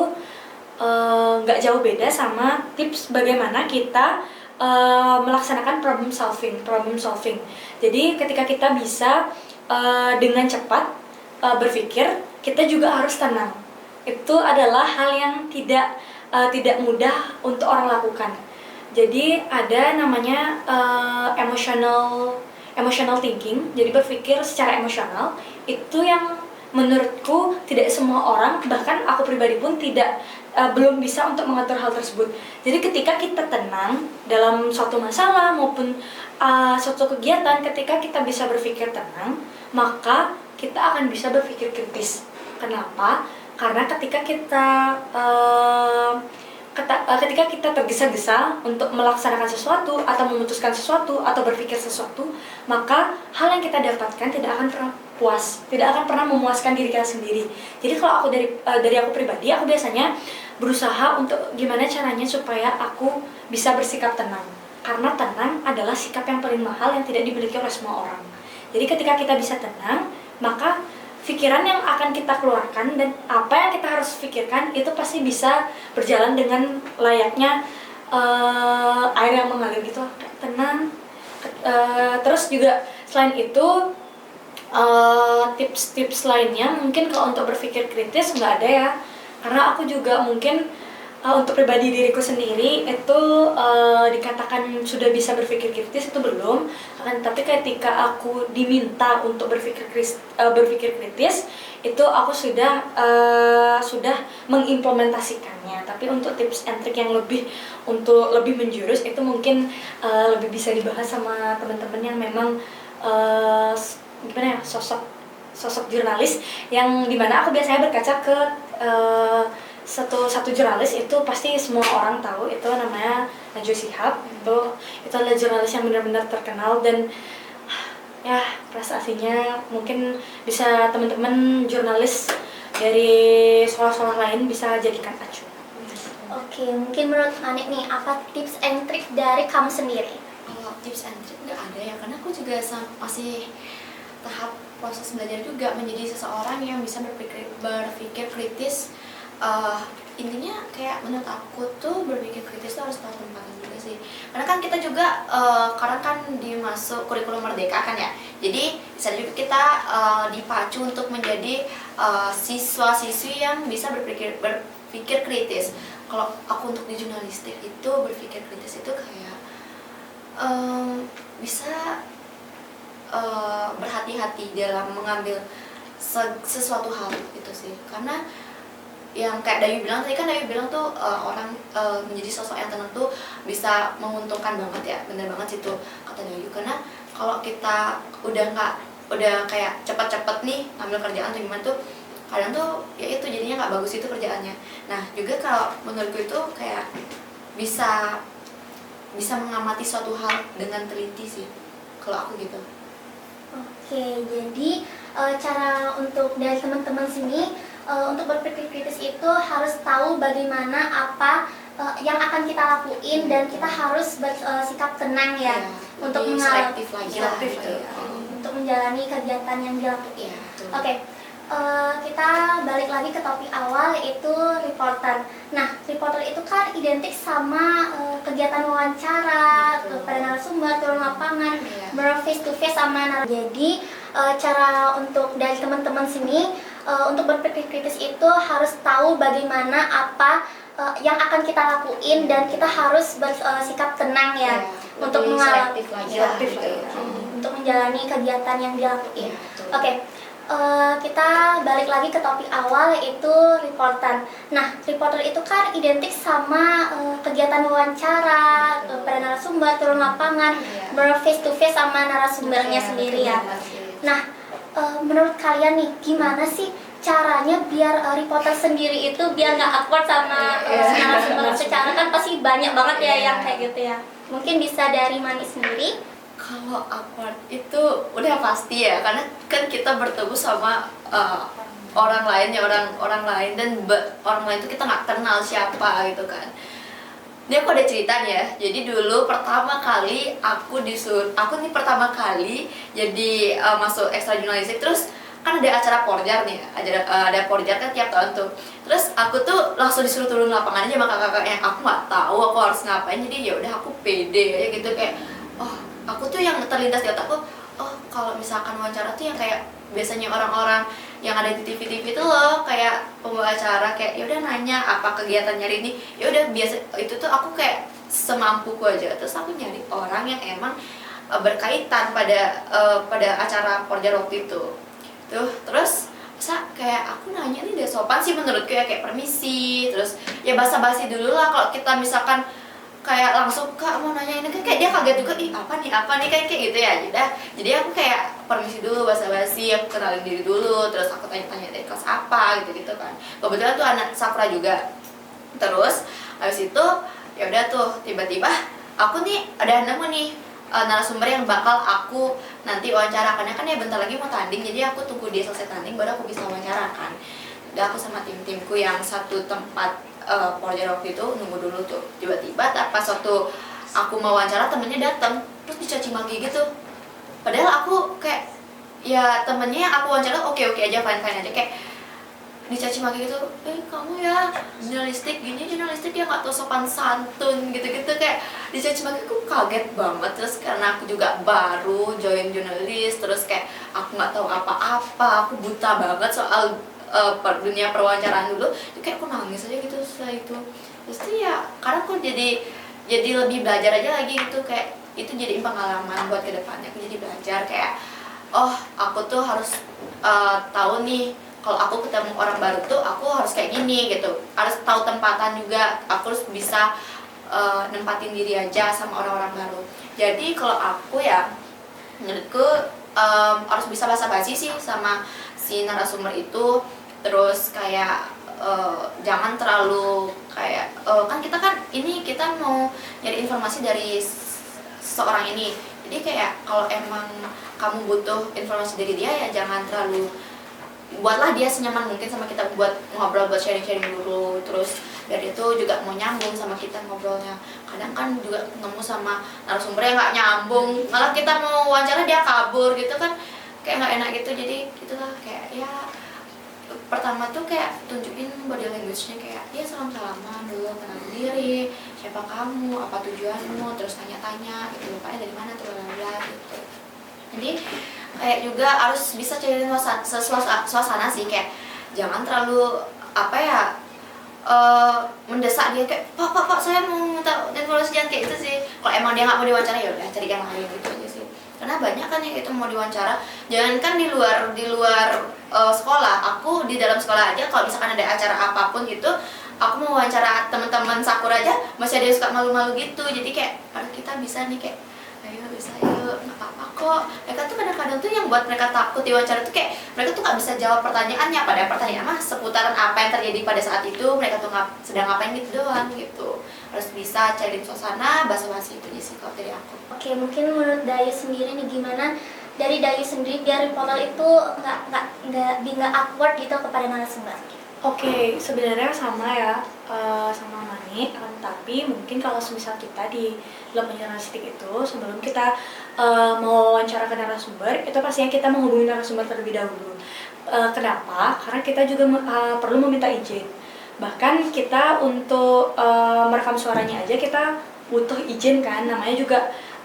nggak jauh beda sama tips bagaimana kita melaksanakan problem solving. Jadi ketika kita bisa dengan cepat berpikir, kita juga harus tenang. Itu adalah hal yang tidak mudah untuk orang lakukan. Jadi ada namanya emotional thinking. Jadi berpikir secara emosional itu yang menurutku tidak semua orang, bahkan aku pribadi pun belum bisa untuk mengatur hal tersebut. Jadi ketika kita tenang dalam suatu masalah maupun suatu kegiatan, ketika kita bisa berpikir tenang, maka kita akan bisa berpikir kritis. Kenapa? Karena ketika kita tergesa-gesa untuk melaksanakan sesuatu atau memutuskan sesuatu atau berpikir sesuatu, maka hal yang kita dapatkan tidak akan pernah puas, tidak akan pernah memuaskan diri kita sendiri. Jadi kalau aku dari aku pribadi, aku biasanya berusaha untuk gimana caranya supaya aku bisa bersikap tenang. Karena tenang adalah sikap yang paling mahal yang tidak dimiliki oleh semua orang. Jadi ketika kita bisa tenang, maka pikiran yang akan kita keluarkan dan apa yang kita harus pikirkan itu pasti bisa berjalan dengan layaknya air yang mengalir gitu, tenang. Terus juga selain itu tips-tips lainnya mungkin kalau untuk berpikir kritis nggak ada ya, karena aku juga mungkin untuk pribadi diriku sendiri itu dikatakan sudah bisa berpikir kritis itu belum, tapi ketika aku diminta untuk berpikir kritis itu aku sudah mengimplementasikannya. Tapi untuk tips and trick yang lebih menjurus itu mungkin lebih bisa dibahas sama teman-teman yang memang gimana ya, sosok jurnalis yang dimana aku biasanya berkaca ke satu jurnalis itu pasti semua orang tahu, itu namanya Najwa Shihab. Itu adalah jurnalis yang benar-benar terkenal dan ya prestasinya mungkin bisa teman-teman jurnalis dari sekolah-sekolah lain bisa jadikan acuan. Oke, mungkin menurut Anik nih, apa tips and trick dari kamu sendiri? Kalau tips and trick nggak ada ya, karena aku juga masih tahap proses belajar juga menjadi seseorang yang bisa berpikir kritis. Intinya kayak menurut aku tuh berpikir kritis tuh harus tahu tempatnya juga sih, karena kan kita juga karena kan dimasuk kurikulum merdeka kan ya, jadi bisa juga kita dipacu untuk menjadi siswa-siswi yang bisa berpikir kritis. Kalau aku untuk di jurnalistik itu berpikir kritis itu kayak bisa berhati-hati dalam mengambil sesuatu hal itu sih, karena yang kayak Dayu bilang tadi kan, Dayu bilang tuh orang menjadi sosok yang tenang tuh bisa menguntungkan banget ya, bener banget sih tuh kata Dayu. Karena kalau kita udah kayak cepet-cepet nih ngambil kerjaan tuh gimana tuh, kadang tuh ya itu jadinya nggak bagus itu kerjaannya. Nah juga kalau menurutku itu kayak bisa mengamati suatu hal dengan teliti sih kalau aku gitu. Oke, jadi cara untuk dari teman-teman sini untuk berpikir kritis itu harus tahu bagaimana apa yang akan kita lakuin dan kita harus bersikap tenang ya, untuk selektif lagi lah gitu. Untuk menjalani kegiatan yang dilakuin. Iya, betul. Oke, kita balik lagi ke topik awal, yaitu reporter. Nah, reporter itu kan identik sama kegiatan wawancara kepada narasumber, turun lapangan, face to face sama narasumber. Jadi cara untuk dari teman-teman sini untuk berpikir kritis itu harus tahu bagaimana apa yang akan kita lakuin dan kita harus bersikap tenang ya, untuk mengalami untuk menjalani kegiatan yang dilakuin. Oke. Kita balik lagi ke topik awal, yaitu reporter. Nah, reporter itu kan identik sama kegiatan wawancara pada narasumber, turun lapangan, face to face sama narasumbernya sendiri ya. Nah, menurut kalian nih, gimana sih caranya biar reporter sendiri itu biar nggak awkward sama narasumber? Secara kan pasti banyak banget ya yang kayak gitu ya. Mungkin bisa dari Mani sendiri. Kalau awkward itu udah pasti ya, karena kan kita bertemu sama orang lain ya, orang lain, dan orang lain itu kita nggak kenal siapa gitu kan. Ini aku ada ceritanya ya. Jadi dulu pertama kali aku nih pertama kali jadi masuk ekstra jurnalistik, terus kan ada acara porjar nih, ada porjar kan tiap tahun tuh. Terus aku tuh langsung disuruh turun lapangan aja sama kakak-kakaknya. Aku nggak tahu aku harus ngapain, jadi ya udah aku pede aja gitu, kayak aku tuh yang terlintas di otakku, kalau misalkan wawancara tuh yang kayak biasanya orang-orang yang ada di TV-TV itu loh, kayak pembawa acara kayak ya udah nanya apa kegiatan nyari ini, ya udah biasa itu tuh aku kayak semampuku aja. Terus aku nyari orang yang emang berkaitan pada acara porjar waktu itu tuh. Terus kayak aku nanya nih udah sopan sih menurutku ya, kayak permisi, terus ya basa-basi dulu lah. Kalau kita misalkan kayak langsung Kak mau nanya ini kan, kayak dia kaget juga, ih apa nih kayak gitu ya. Jadi aku kayak permisi dulu, basa-basi, aku kenalin diri dulu, terus aku tanya-tanya dari kelas apa gitu kan. Kebetulan tuh anak Safra juga. Terus habis itu ya udah tuh tiba-tiba aku nih ada nemu nih narasumber yang bakal aku nanti wawancara, karena kan ya bentar lagi mau tanding, jadi aku tunggu dia selesai tanding baru aku bisa wawancara kan. Udah aku sama tim-timku yang satu tempat porjar waktu itu nunggu dulu tuh. Tiba-tiba pas waktu aku mau wawancara temennya datang terus dicaci maki gitu, padahal aku kayak ya temennya yang aku wawancara oke aja, fine aja, kayak dicaci maki gitu, kamu ya jurnalistik ya nggak tahu sopan santun gitu kayak dicaci maki. Aku kaget banget. Terus karena aku juga baru join jurnalis, terus kayak aku nggak tahu apa-apa, aku buta banget soal dunia perwawancaraan dulu, kayak aku nangis aja gitu setelah itu. Terus tuh ya karena aku jadi lebih belajar aja lagi gitu, kayak itu jadi pengalaman buat kedepannya. Aku jadi belajar kayak aku tuh harus tahu nih kalau aku ketemu orang baru tuh aku harus kayak gini gitu, harus tahu tempatan juga, aku harus bisa nempatin diri aja sama orang-orang baru. Jadi kalau aku ya menurutku harus bisa basa-basi sih sama si narasumber itu. Terus kayak jangan terlalu kayak kan kita mau nyari informasi dari seseorang ini, jadi kayak kalau emang kamu butuh informasi dari dia ya jangan terlalu, buatlah dia senyaman mungkin sama kita, buat ngobrol, buat sharing dulu. Terus dari itu juga mau nyambung sama kita ngobrolnya. Kadang kan juga ketemu sama narasumber yang nggak nyambung, malah kita mau wawancara dia kabur gitu kan, kayak nggak enak gitu. Jadi gitulah, kayak ya pertama tuh kayak tunjukin body language-nya, kayak ya salam-salaman dulu, kenalin diri, siapa kamu, apa tujuanmu, terus tanya-tanya gitu, bapaknya dari mana tuh, bla gitu. Jadi kayak juga harus bisa cari suasana sih, kayak jangan terlalu mendesak dia kayak pak saya mau minta informasi, jangan kayak itu sih. Kalau emang dia nggak mau diwawancara ya udah cari yang lain gitu aja sih. Karena banyak kan yang itu mau diwawancara, jangankan di luar sekolah, aku di dalam sekolah aja kalau misalkan ada acara apapun gitu, aku mau wawancara teman-teman Sakura aja masih ada yang suka malu-malu gitu. Jadi kayak aduh kita bisa nih, kayak ayo bisa, yuk nggak apa-apa kok. Mereka tuh kadang-kadang tuh yang buat mereka takut diwawancara tuh kayak mereka tuh nggak bisa jawab pertanyaannya, padahal pertanyaan mah seputaran apa yang terjadi pada saat itu, mereka tuh sedang ngapain gitu doang gitu. Harus bisa cari suasana, basa-basi itu aja sih kalau dari aku. Oke, mungkin menurut Dayu sendiri nih gimana? Dari Dayu sendiri biar reporter itu nggak awkward gitu kepada narasumber. Oke, sebenarnya sama ya, sama Mani, tapi mungkin kalau semisal kita di dalam jurnalistik itu, sebelum kita mau wawancara ke narasumber, itu pastinya kita menghubungi narasumber terlebih dahulu. Kenapa? Karena kita juga perlu meminta izin. Bahkan kita untuk merekam suaranya aja kita butuh izin kan, namanya juga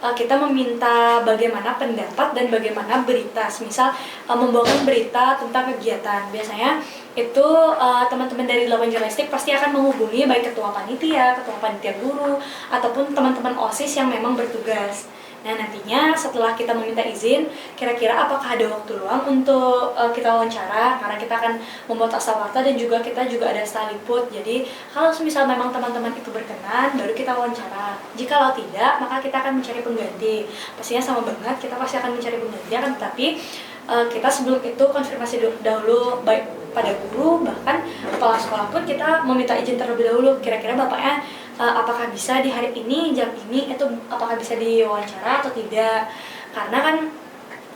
kita meminta bagaimana pendapat dan bagaimana berita. Misal membawakan berita tentang kegiatan, biasanya itu teman-teman dari 8 jurnalistik pasti akan menghubungi baik ketua panitia guru, ataupun teman-teman OSIS yang memang bertugas. Nah nantinya setelah kita meminta izin, kira-kira apakah ada waktu luang untuk kita wawancara, karena kita akan membuat asal-warta dan juga kita juga ada staliput. Jadi kalau misal memang teman-teman itu berkenan, baru kita wawancara. Jikalau tidak, maka kita akan mencari pengganti. Pastinya sama banget, kita pasti akan mencari pengganti, akan tetapi kita sebelum itu konfirmasi dahulu baik pada guru, bahkan kepala sekolah pun kita meminta izin terlebih dahulu. Kira-kira bapaknya apakah bisa di hari ini, jam ini, itu apakah bisa diwawancara atau tidak. Karena kan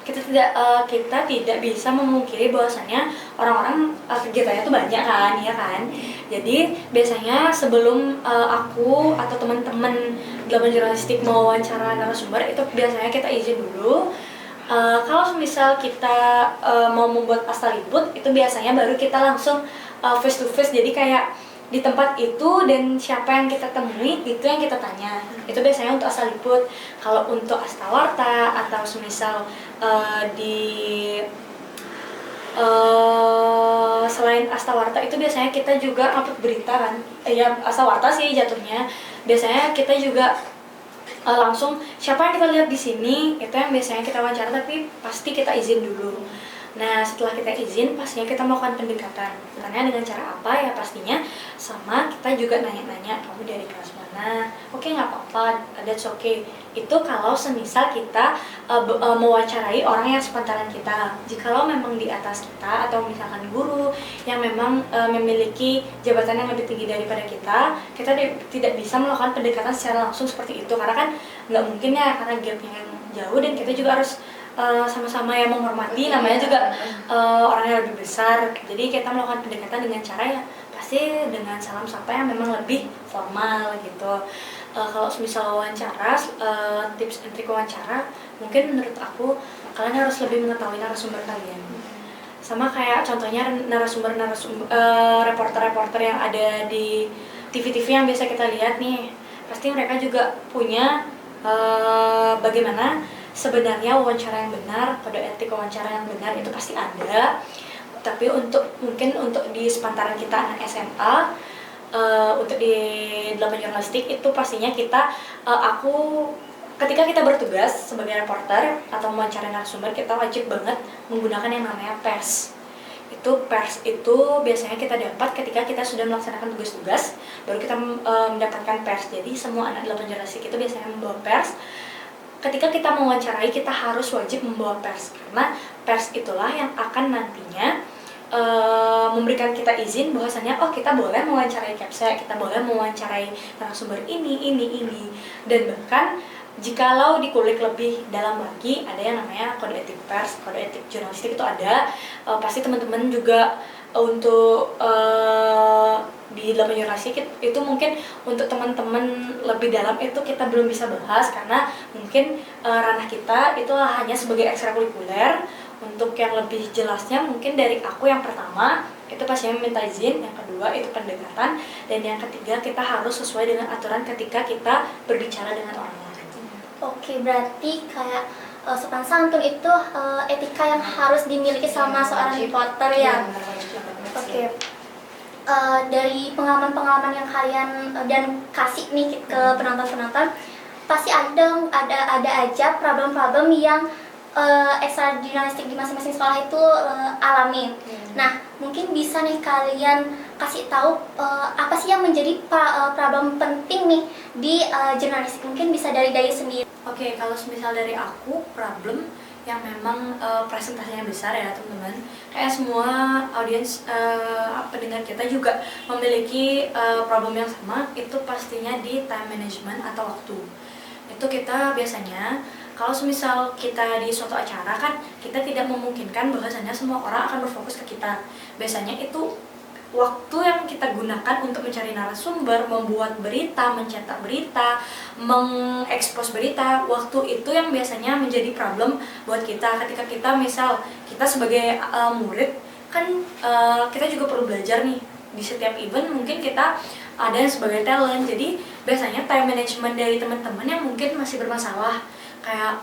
kita tidak bisa memungkiri bahwasanya orang-orang kegiatannya itu banyak kan, ya kan. Jadi biasanya sebelum aku atau teman-teman dalam jurnalistik mau wawancara narasumber itu biasanya kita izin dulu. Kalau misal kita mau membuat astaliput, itu biasanya baru kita langsung face to face, jadi kayak di tempat itu dan siapa yang kita temui itu yang kita tanya. Itu biasanya untuk astaliput. Kalau untuk astawarta atau semisal selain astawarta itu biasanya kita juga upload berita kan, ya astawarta sih jatuhnya. Biasanya kita juga langsung siapa yang kita lihat di sini itu yang biasanya kita wawancara, tapi pasti kita izin dulu. Nah setelah kita izin pastinya kita melakukan pendekatan. Karena dengan cara apa ya, pastinya sama kita juga nanya-nanya kamu dari kelas mana. Oke nggak apa-apa, that's okay. Itu kalau semisal kita mewawancarai orang yang sepantaran kita. Jikalau memang di atas kita atau misalkan guru yang memang memiliki jabatan yang lebih tinggi daripada kita tidak bisa melakukan pendekatan secara langsung seperti itu. Karena kan nggak mungkin ya, karena gapnya yang jauh dan kita juga harus sama-sama yang menghormati, namanya juga orang yang lebih besar. Jadi kita melakukan pendekatan dengan cara ya pasti dengan salam sapa yang memang lebih formal gitu. Kalau misal wawancara, tips and trik wawancara, mungkin menurut aku kalian harus lebih mengetahui narasumber kalian. Sama kayak contohnya reporter-reporter yang ada di TV-TV yang biasa kita lihat nih, pasti mereka juga punya bagaimana sebenarnya wawancara yang benar, kode etik wawancara yang benar itu pasti ada. Tapi mungkin untuk di sepantaran kita anak SMA, untuk di 8 jurnalistik itu pastinya aku ketika kita bertugas sebagai reporter atau mewawancarai narasumber, kita wajib banget menggunakan yang namanya pers. Pers itu biasanya kita dapat ketika kita sudah melaksanakan tugas-tugas, baru kita mendapatkan pers. Jadi semua anak 8 jurnalistik itu biasanya membawa pers. Ketika kita mewawancarai, kita harus wajib membawa pers, karena pers itulah yang akan nantinya memberikan kita izin bahwasannya kita boleh mewawancarai Capsek, kita boleh mewawancarai narasumber ini. Dan bahkan jikalau dikulik lebih dalam lagi, ada yang namanya kode etik pers, kode etik jurnalistik itu ada. Pasti teman-teman juga untuk di 8 jurnalistik itu mungkin untuk teman-teman lebih dalam itu kita belum bisa bahas, karena mungkin ranah kita itu hanya sebagai ekstrakurikuler. Untuk yang lebih jelasnya mungkin dari aku, yang pertama itu pastinya meminta izin, yang kedua itu pendekatan, dan yang ketiga kita harus sesuai dengan aturan ketika kita berbicara dengan orang lain. Oke, berarti kayak sopan santun itu etika yang harus dimiliki sama seorang reporter ya. Oke. dari pengalaman-pengalaman yang kalian dan kasih nih ke penonton-penonton, pasti ada aja problem-problem yang ekstra jurnalistik di masing-masing sekolah itu alami. Nah, mungkin bisa nih kalian kasih tahu apa sih yang menjadi problem penting nih di jurnalistik. Mungkin bisa dari Dayu sendiri. Oke, kalau misal dari aku, problem yang memang presentasinya besar ya teman-teman. Kayak semua audiens pendengar kita juga memiliki problem yang sama, itu pastinya di time management atau waktu. Itu kita biasanya kalau semisal kita di suatu acara kan kita tidak memungkinkan bahwasanya semua orang akan berfokus ke kita. Biasanya itu waktu yang kita gunakan untuk mencari narasumber, membuat berita, mencetak berita, mengekspos berita, waktu itu yang biasanya menjadi problem buat kita. Ketika kita misal kita sebagai murid kan kita juga perlu belajar nih. Di setiap event mungkin kita ada yang sebagai talent, jadi biasanya time management dari teman-teman yang mungkin masih bermasalah. Kayak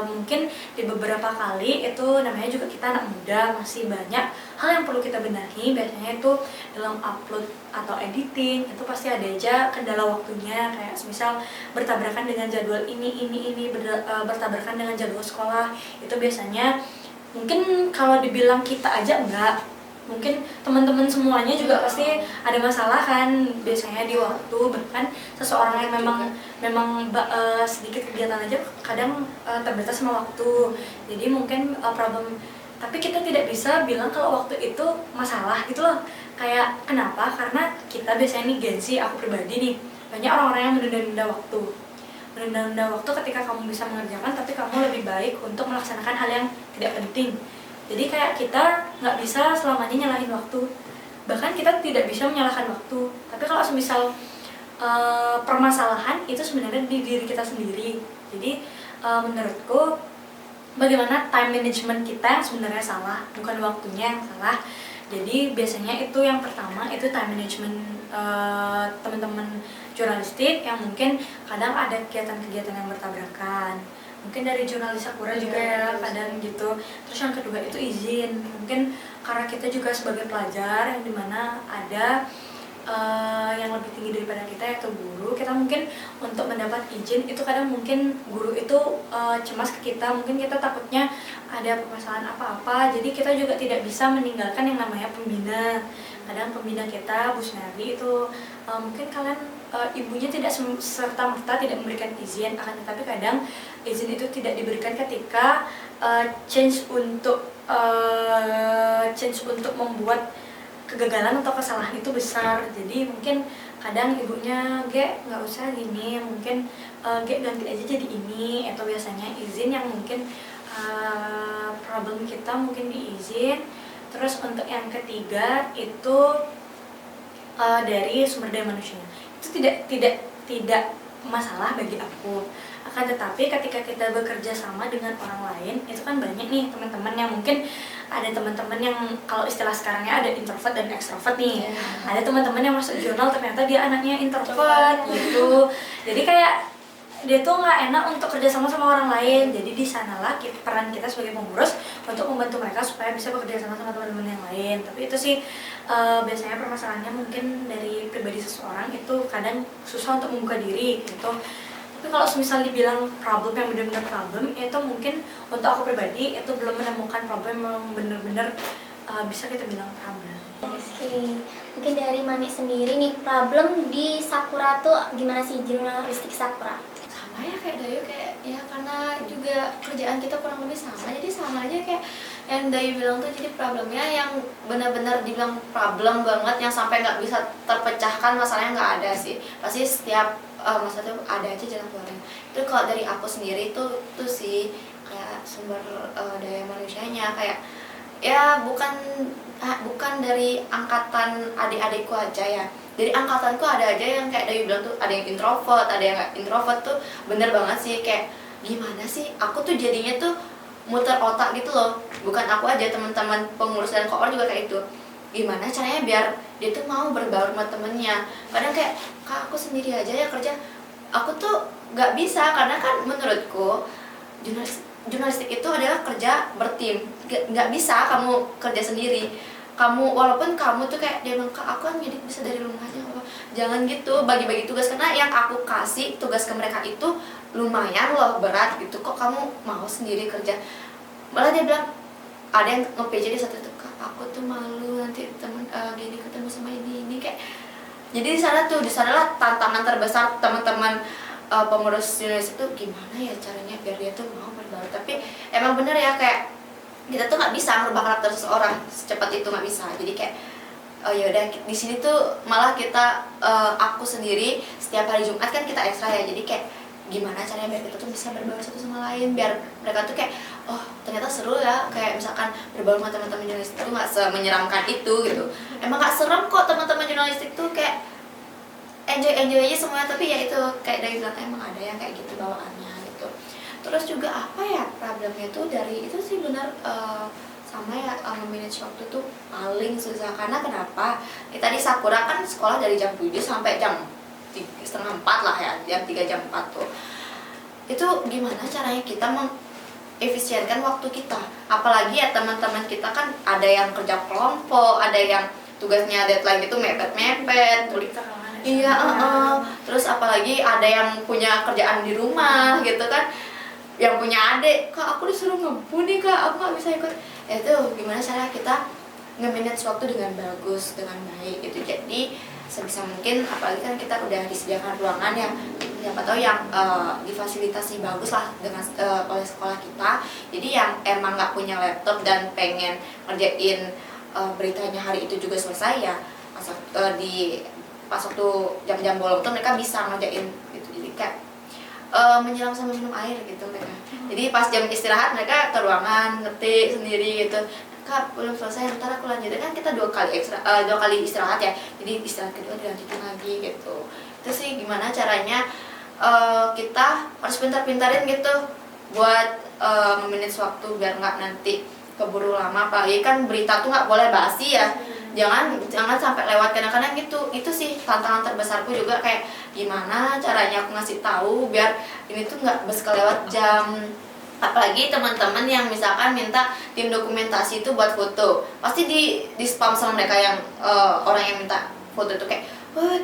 mungkin di beberapa kali itu namanya juga kita anak muda, masih banyak hal yang perlu kita benahi. Biasanya itu dalam upload atau editing itu pasti ada aja kendala waktunya, kayak misal bertabrakan dengan jadwal ini bertabrakan dengan jadwal sekolah. Itu biasanya mungkin kalau dibilang kita aja enggak, mungkin teman-teman semuanya juga pasti ada masalah kan biasanya di waktu. Bahkan seseorang yang memang sedikit kegiatan aja kadang terbatas sama waktu. Jadi mungkin problem, tapi kita tidak bisa bilang kalau waktu itu masalah gitu loh. Kayak kenapa? Karena kita biasanya nih gengsi, aku pribadi nih, banyak orang-orang yang menunda-nunda waktu. Menunda-nunda waktu ketika kamu bisa mengerjakan, tapi kamu lebih baik untuk melaksanakan hal yang tidak penting. Jadi kayak kita nggak bisa selamanya nyalahin waktu, bahkan kita tidak bisa menyalahkan waktu. Tapi kalau semisal permasalahan itu sebenarnya di diri kita sendiri. Jadi menurutku bagaimana time management kita yang sebenarnya salah, bukan waktunya yang salah. Jadi biasanya itu yang pertama itu time management teman-teman jurnalistik yang mungkin kadang ada kegiatan-kegiatan yang bertabrakan. Mungkin dari jurnalis Sakura juga ya kadang gitu. Terus yang kedua itu izin, mungkin karena kita juga sebagai pelajar yang dimana ada yang lebih tinggi daripada kita yaitu guru. Kita mungkin untuk mendapat izin itu kadang mungkin guru itu cemas ke kita, mungkin kita takutnya ada permasalahan apa-apa. Jadi kita juga tidak bisa meninggalkan yang namanya pembina. Kadang pembina kita Bu Snari itu mungkin kalian ibunya tidak serta-merta tidak memberikan izin, akan tetapi kadang izin itu tidak diberikan ketika change untuk membuat kegagalan atau kesalahan itu besar. Jadi mungkin kadang ibunya nggak usah gini, mungkin ganti aja jadi ini. Atau biasanya izin yang mungkin problem kita mungkin diizin. Terus untuk yang ketiga itu dari sumber daya manusia. Itu tidak masalah bagi aku. Akan tetapi ketika kita bekerja sama dengan orang lain, itu kan banyak nih teman-teman yang mungkin ada teman-teman yang kalau istilah sekarangnya ada introvert dan extrovert nih. Ada teman-teman yang masuk jurnal ternyata dia anaknya introvert gitu. Jadi kayak dia tuh nggak enak untuk kerja sama orang lain. Jadi di sanalah peran kita sebagai pengurus untuk membantu mereka supaya bisa bekerja sama teman-teman yang lain. Tapi itu sih biasanya permasalahannya mungkin dari pribadi seseorang itu kadang susah untuk membuka diri gitu. Tapi kalau misal dibilang problem yang benar-benar problem, itu mungkin untuk aku pribadi itu belum menemukan problem yang benar-benar bisa kita bilang problem. Oke, mungkin dari Mani sendiri nih, problem di Sakura tuh gimana sih jurnalistik Sakura? Sama ya kayak Dayu, kayak ya karena juga kerjaan kita kurang lebih sama, jadi sama aja kayak yang Dayu bilang tuh. Jadi problemnya yang benar-benar dibilang problem banget yang sampai nggak bisa terpecahkan masalahnya nggak ada sih. Pasti setiap masalah tuh ada aja jalan keluarnya. Itu kalau dari aku sendiri tuh sih kayak sumber daya manusianya, kayak ya bukan dari angkatan adik-adikku aja ya. Dari angkatanku ada aja yang kayak Dayu bilang tuh, ada yang introvert, ada yang nggak introvert tuh. Bener banget sih, kayak gimana sih aku tuh jadinya tuh muter otak gitu loh. Bukan aku aja, teman-teman pengurus dan koor juga kayak itu. Gimana caranya biar dia tuh mau berbaur sama temennya. Kadang kayak, kak aku sendiri aja ya kerja. Aku tuh nggak bisa, karena kan menurutku jurnalistik itu adalah kerja bertim. Nggak bisa kamu kerja sendiri. kamu, walaupun kamu tuh kayak dia bilang, Kak aku kan ngedit bisa dari rumahnya, apa jangan gitu, bagi-bagi tugas, karena yang aku kasih tugas ke mereka itu lumayan loh berat gitu, kok kamu mau sendiri kerja. Malah dia bilang, ada yang nge-PJ di satu itu, Kak aku tuh malu nanti temen gini ketemu sama ini kayak. Jadi di sanalah tantangan terbesar teman-teman pengurus jurnalis itu, gimana ya caranya biar dia tuh mau berbaur. Tapi emang bener ya, kayak kita tuh nggak bisa merubah karakter seseorang secepat itu, nggak bisa. Jadi kayak ya udah, di sini tuh malah kita aku sendiri setiap hari Jumat kan kita ekstra ya, jadi kayak gimana caranya biar kita tuh bisa berbaur satu sama lain, biar mereka tuh kayak oh ternyata seru ya, kayak misalkan berbaur sama teman-teman jurnalistik itu nggak semenyeramkan itu gitu. Emang nggak serem kok teman-teman jurnalistik tuh, kayak enjoy aja semuanya. Tapi ya itu kayak dari bilang, emang ada yang kayak gitu bawaannya gitu. Terus juga apa ya problemnya tuh dari itu sih benar, sama ya memanage waktu tuh paling susah. Karena kenapa, kita di Sakura kan sekolah dari jam 7 sampai jam 3:30 lah ya, jam 3 jam 4 tuh. Itu gimana caranya kita mengefisienkan waktu kita, apalagi ya teman-teman kita kan ada yang kerja kelompok, ada yang tugasnya deadline itu mepet-mepet. Iya, terus apalagi ada yang punya kerjaan di rumah gitu kan, yang punya adik, Kak aku disuruh ngebun nih Kak, aku nggak bisa ikut. Itu gimana cara kita nge-manage waktu dengan bagus, dengan baik gitu. Jadi sebisa mungkin, apalagi kan kita udah disediakan ruangan yang siapa tahu yang difasilitasi bagus lah dengan oleh sekolah kita. Jadi yang emang nggak punya laptop dan pengen ngerjain beritanya hari itu juga selesai ya, pas waktu jam-jam bolong tuh mereka bisa ngerjain gitu. Jadi kayak menyelam sambil minum air gitu mereka. Jadi pas jam istirahat mereka ke ruangan ngetik sendiri gitu. Kak belum selesai, ntar aku lanjutin, kan kita 2 kali istirahat ya. Jadi istirahat kedua dilanjutin lagi gitu. Itu sih gimana caranya kita harus pintar-pintarin gitu buat memanage waktu biar nggak nanti keburu lama. Apalagi kan berita tuh nggak boleh basi ya. Jangan sampai lewat, kadang-kadang gitu. Itu sih tantangan terbesarku juga, kayak gimana caranya aku ngasih tahu biar ini tuh nggak kelewat jam. Apalagi teman-teman yang misalkan minta tim dokumentasi itu buat foto, pasti di spam sama mereka yang orang yang minta foto itu kayak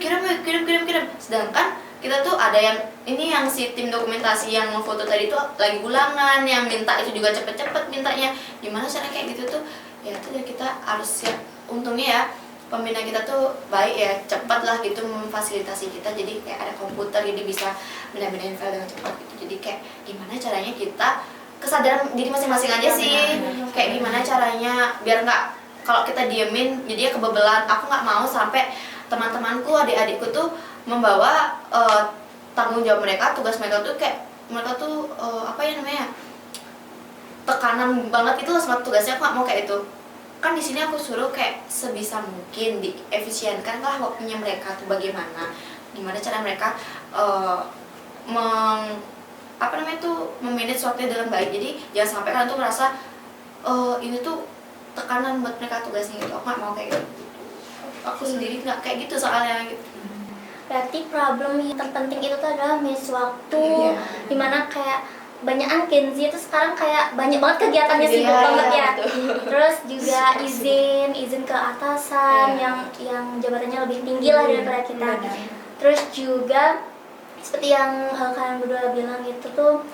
kirim. Sedangkan kita tuh ada yang ini, yang si tim dokumentasi yang mau foto tadi tuh lagi ulangan, yang minta itu juga cepet-cepet mintanya. Gimana caranya kayak gitu tuh ya, itu ya kita harus siap. Untungnya ya pembina kita tuh baik ya, cepat lah gitu memfasilitasi kita. Jadi kayak ada komputer, jadi bisa benar-benar file dengan cepat gitu. Jadi kayak gimana caranya kita kesadaran diri masing-masing aja sih, kayak gimana caranya biar nggak, kalau kita diemin jadi kebebelan. Aku nggak mau sampai teman-temanku, adik-adikku tuh membawa tanggung jawab mereka, tugas mereka tuh kayak mereka tuh apa ya namanya, tekanan banget itu sama tugasnya. Aku nggak mau kayak itu. Kan di sini aku suruh kayak sebisa mungkin diefisienkan lah waktunya mereka tuh, bagaimana gimana cara mereka memanage waktunya dengan baik. Jadi jangan sampai kalian tuh merasa ini tuh tekanan buat mereka tugasnya gitu. Aku nggak mau kayak gitu. Aku sendiri nggak kayak gitu soalnya gitu. Berarti problem yang terpenting itu tuh adalah manage waktu. Iya. Dimana kayak banyakan Gen Z itu sekarang kayak banyak banget kegiatannya, sibuk banget ya. Terus juga izin ke atasan yang jabatannya lebih tinggi lah daripada kita. Terus juga seperti yang kalian berdua bilang itu tuh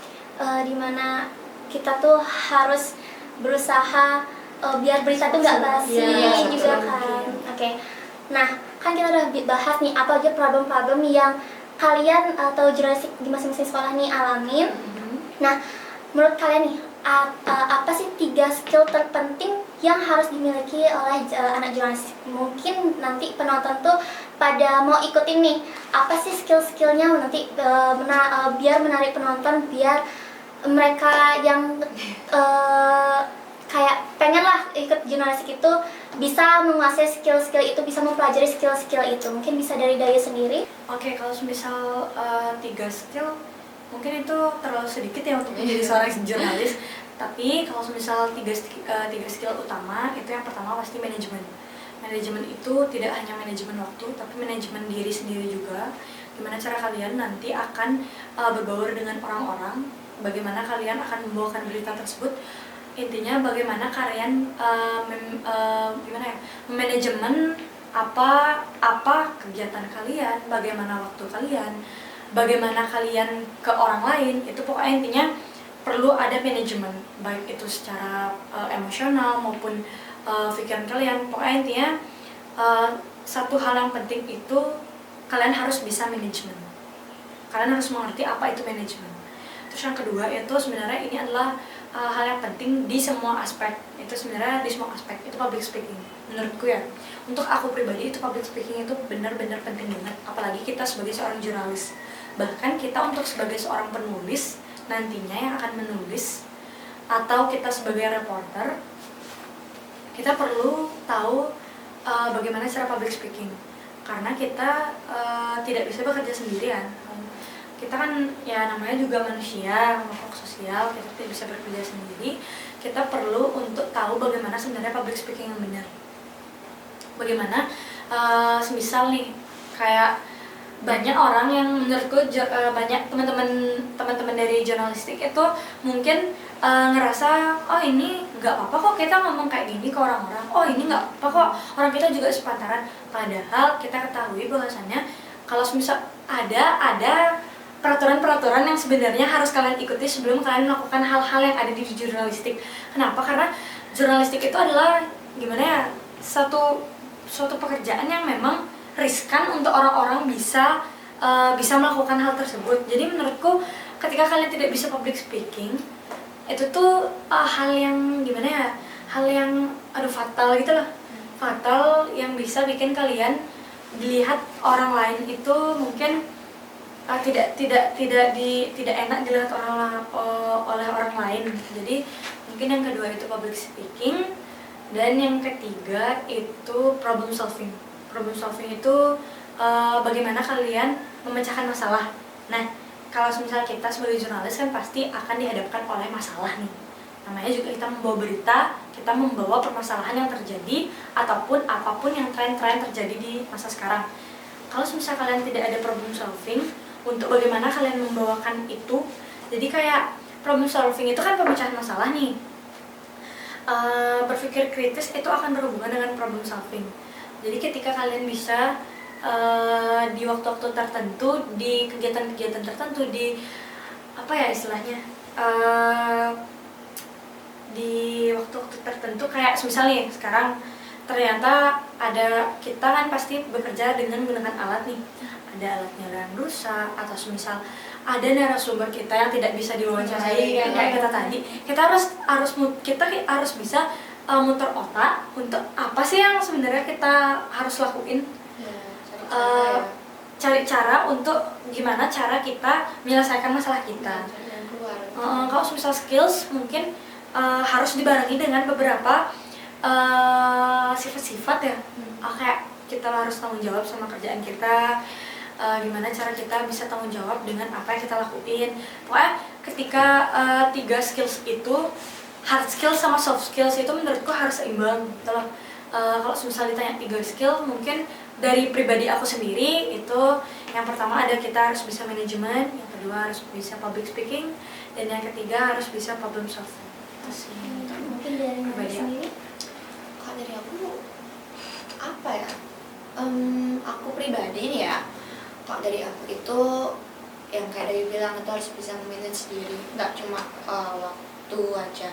dimana kita tuh harus berusaha biar berita tuh nggak basi juga kan. Oke. Nah, kan kita udah bahas nih apa aja problem-problem yang kalian atau jurnalistik di masing-masing sekolah nih alamin. Nah, menurut kalian nih, apa sih 3 skill terpenting yang harus dimiliki oleh anak jurnalistik? Mungkin nanti penonton tuh pada mau ikutin nih, apa sih skill-skillnya nanti biar menarik penonton, biar mereka yang kayak pengen lah ikut jurnalistik itu bisa menguasai skill-skill itu, bisa mempelajari skill-skill itu. Mungkin bisa dari Daya sendiri. Oke, kalau misal 3 skill mungkin itu terlalu sedikit ya untuk menjadi seorang jurnalis. Tapi kalau misal 3 skill utama, itu yang pertama pasti manajemen. Manajemen itu tidak hanya manajemen waktu, tapi manajemen diri sendiri juga. Gimana cara kalian nanti akan berbaur dengan orang-orang, bagaimana kalian akan membawakan berita tersebut intinya bagaimana kalian gimana ya, manajemen apa kegiatan kalian, bagaimana waktu kalian, bagaimana kalian ke orang lain, itu pokoknya intinya perlu ada manajemen, baik itu secara emosional maupun pikiran kalian. Pokoknya intinya satu hal yang penting itu kalian harus bisa manajemen, kalian harus mengerti apa itu manajemen. Terus yang kedua itu sebenarnya ini adalah hal yang penting di semua aspek, itu sebenarnya di semua aspek itu public speaking menurutku ya. Untuk aku pribadi itu public speaking itu benar-benar penting banget, apalagi kita sebagai seorang jurnalis, bahkan kita untuk sebagai seorang penulis nantinya yang akan menulis, atau kita sebagai reporter, kita perlu tahu bagaimana cara public speaking, karena kita tidak bisa bekerja sendirian. Kita kan ya namanya juga manusia, makhluk sosial, kita tidak bisa bekerja sendiri. Kita perlu untuk tahu bagaimana sebenarnya public speaking yang benar. Bagaimana semisal nih kayak banyak orang yang menurutku banyak teman-teman dari jurnalistik itu mungkin ngerasa oh ini nggak apa-apa kok kita ngomong kayak gini ke orang-orang, oh ini nggak apa kok orang kita juga sepantaran. Padahal kita ketahui bahwasannya kalau misal ada peraturan-peraturan yang sebenarnya harus kalian ikuti sebelum kalian melakukan hal-hal yang ada di jurnalistik. Kenapa? Karena jurnalistik itu adalah gimana ya, suatu pekerjaan yang memang riskan untuk orang-orang bisa melakukan hal tersebut. Jadi menurutku ketika kalian tidak bisa public speaking, itu tuh hal yang gimana ya, hal yang fatal gitu loh. Fatal yang bisa bikin kalian dilihat orang lain itu mungkin tidak enak dilihat oleh orang lain. Jadi mungkin yang kedua itu public speaking, dan yang ketiga itu problem solving. Problem solving itu bagaimana kalian memecahkan masalah. Nah, kalau misalnya kita sebagai jurnalis kan pasti akan dihadapkan oleh masalah nih. Namanya juga kita membawa berita, kita membawa permasalahan yang terjadi ataupun apapun yang tren-tren terjadi di masa sekarang. Kalau misalnya kalian tidak ada problem solving untuk bagaimana kalian membawakan itu, jadi kayak problem solving itu kan pemecahan masalah nih. Berpikir kritis itu akan berhubungan dengan problem solving. Jadi ketika kalian bisa di waktu-waktu tertentu, di kegiatan-kegiatan tertentu, di apa ya istilahnya, di waktu-waktu tertentu kayak misalnya sekarang ternyata kita kan pasti bekerja dengan menggunakan alat nih, ada alatnya yang rusak atau misal ada narasumber kita yang tidak bisa diwawancarai kayak kita tadi, kita harus bisa muter otak untuk apa sih yang sebenarnya kita harus lakuin, cari cara untuk gimana cara kita menyelesaikan masalah kita. Kalau misal skills mungkin harus dibarengi dengan beberapa sifat-sifat ya, kayak kita harus tanggung jawab sama kerjaan kita, gimana cara kita bisa tanggung jawab dengan apa yang kita lakuin. Pokoknya ketika 3 skills itu, hard skills sama soft skills itu menurutku harus seimbang gitu loh. Kalau misalnya ditanya 3 skill, mungkin dari pribadi aku sendiri itu yang pertama ada kita harus bisa manajemen, yang kedua harus bisa public speaking, dan yang ketiga harus bisa problem solving. Mungkin dari Nana sendiri? Kalau dari aku apa ya, aku pribadi nih ya, kalau dari aku itu yang kayak Dewi bilang itu harus bisa manage sendiri, nggak cuma waktu aja.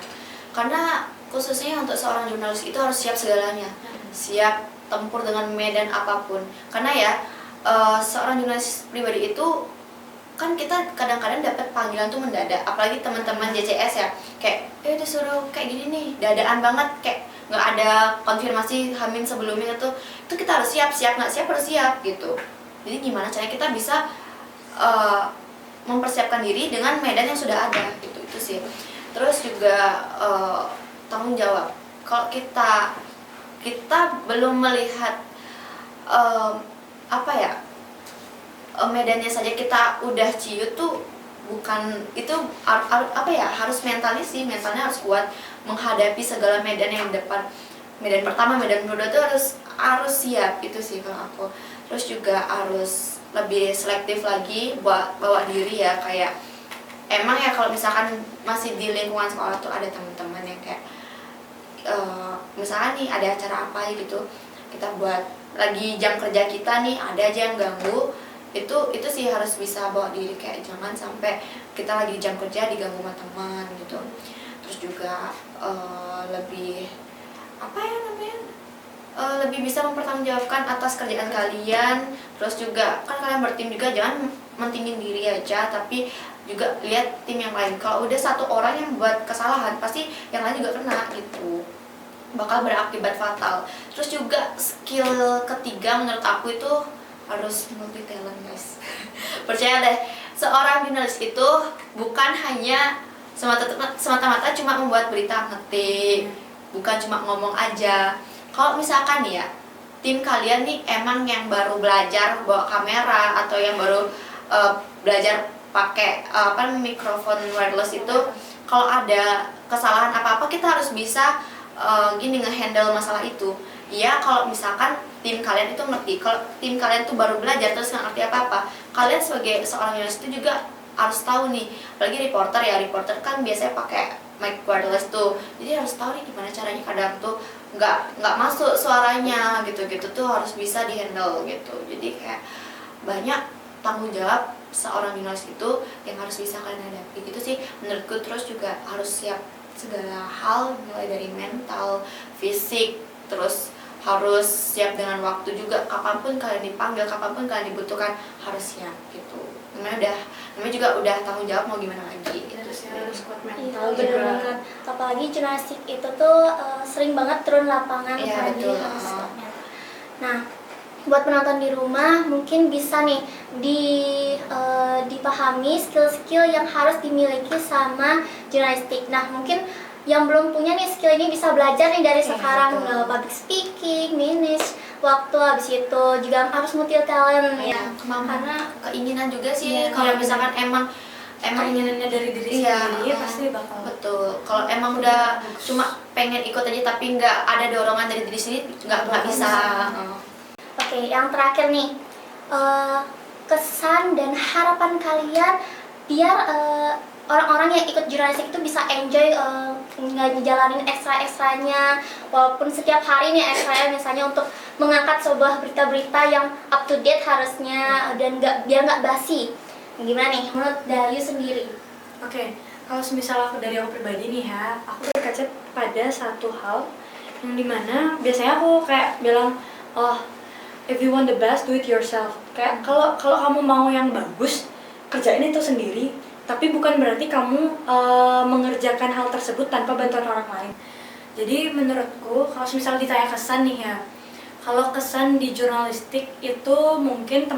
Karena khususnya untuk seorang jurnalis itu harus siap segalanya, siap tempur dengan medan apapun. Karena ya seorang jurnalis pribadi itu kan kita kadang-kadang dapat panggilan tuh mendadak, apalagi teman-teman JCS ya, kayak disuruh kayak gini nih, dadaan banget, kayak nggak ada konfirmasi hamin sebelumnya itu kita harus siap nggak siap harus siap gitu. Jadi gimana caranya kita bisa mempersiapkan diri dengan medan yang sudah ada gitu, itu sih. Terus juga tanggung jawab. Kalau kita belum melihat medannya saja kita udah ciut tuh, bukan itu harus mentalis sih, mentalnya harus kuat menghadapi segala medan yang depan. Medan pertama, medan kedua tuh harus siap, itu sih kalau aku. Terus juga harus lebih selektif lagi buat bawa diri ya, kayak emang ya kalau misalkan masih di lingkungan sekolah tuh ada teman-teman yang kayak misalkan nih ada acara apa gitu, kita buat lagi jam kerja kita nih ada aja yang ganggu, itu sih harus bisa bawa diri, kayak jangan sampai kita lagi jam kerja diganggu sama teman gitu. Terus juga lebih apa ya namanya, lebih bisa mempertanggungjawabkan atas kerjaan kalian. Terus juga kan kalian bertim juga, jangan mentingin diri aja, tapi juga lihat tim yang lain. Kalau udah satu orang yang buat kesalahan, pasti yang lain juga kena gitu, bakal berakibat fatal. Terus juga skill ketiga menurut aku itu harus multi talent guys. Percaya deh, seorang jurnalis itu bukan hanya semata-mata cuma membuat berita ngetik, bukan cuma ngomong aja. Kalau misalkan nih ya, tim kalian nih emang yang baru belajar bawa kamera atau yang baru belajar pakai mikrofon wireless itu, kalau ada kesalahan apa-apa kita harus bisa gini ngehandle masalah itu. Ya kalau misalkan tim kalian itu ngerti, kalau tim kalian tuh baru belajar terus nggak ngerti apa-apa, kalian sebagai seorang jurnalis itu juga harus tahu nih, apalagi reporter ya, reporter kan biasanya pakai mic wireless tuh, jadi harus tahu nih gimana caranya kadang tuh nggak masuk suaranya gitu tuh harus bisa dihandle gitu. Jadi kayak banyak tanggung jawab seorang jurnalis itu yang harus bisa kalian hadapi gitu sih menurutku. Terus juga harus siap segala hal, mulai dari mental, fisik, terus harus siap dengan waktu juga, kapanpun kalian dipanggil, kapanpun kalian dibutuhkan harus siap gitu. Namanya juga udah tanggung jawab, mau gimana lagi gitu sih. Harus kuat Iya, mental bener juga. banget. Apalagi jurnalistik itu tuh sering banget turun lapangan, Iya, apalagi betul. harus kuat mental. Nah, buat penonton di rumah mungkin bisa nih dipahami skill-skill yang harus dimiliki sama jurnalistik. Nah, mungkin yang belum punya nih skill ini bisa belajar nih dari Iya, sekarang, betul. public speaking, manage waktu, habis itu juga harus multi talent ya. Kemampuan, Karena keinginan juga sih. Iya, Kalau iya, misalkan emang Keinginannya dari diri iya, sendiri pasti bakal betul. Kalau emang udah cuma pengen ikut aja tapi nggak ada dorongan dari diri sendiri, nggak bisa. Oke, yang terakhir nih, kesan dan harapan kalian biar orang-orang yang ikut jurnalistik itu bisa enjoy ngejalanin ekstra-ekstranya, walaupun setiap hari nih ekstranya misalnya untuk mengangkat sebuah berita-berita yang up to date harusnya dan biar nggak basi. Gimana nih menurut Dayu sendiri? Oke, kalau semisal dari aku pribadi nih ya, aku berkaca pada satu hal yang dimana biasanya aku kayak bilang, oh, if you want the best, do it yourself. Kayak kalau kamu mau yang bagus, kerjain itu sendiri. Tapi bukan berarti kamu mengerjakan hal tersebut tanpa bantuan orang lain. Jadi menurutku, kalau misalnya ditanya kesan nih ya, kalau kesan di jurnalistik itu mungkin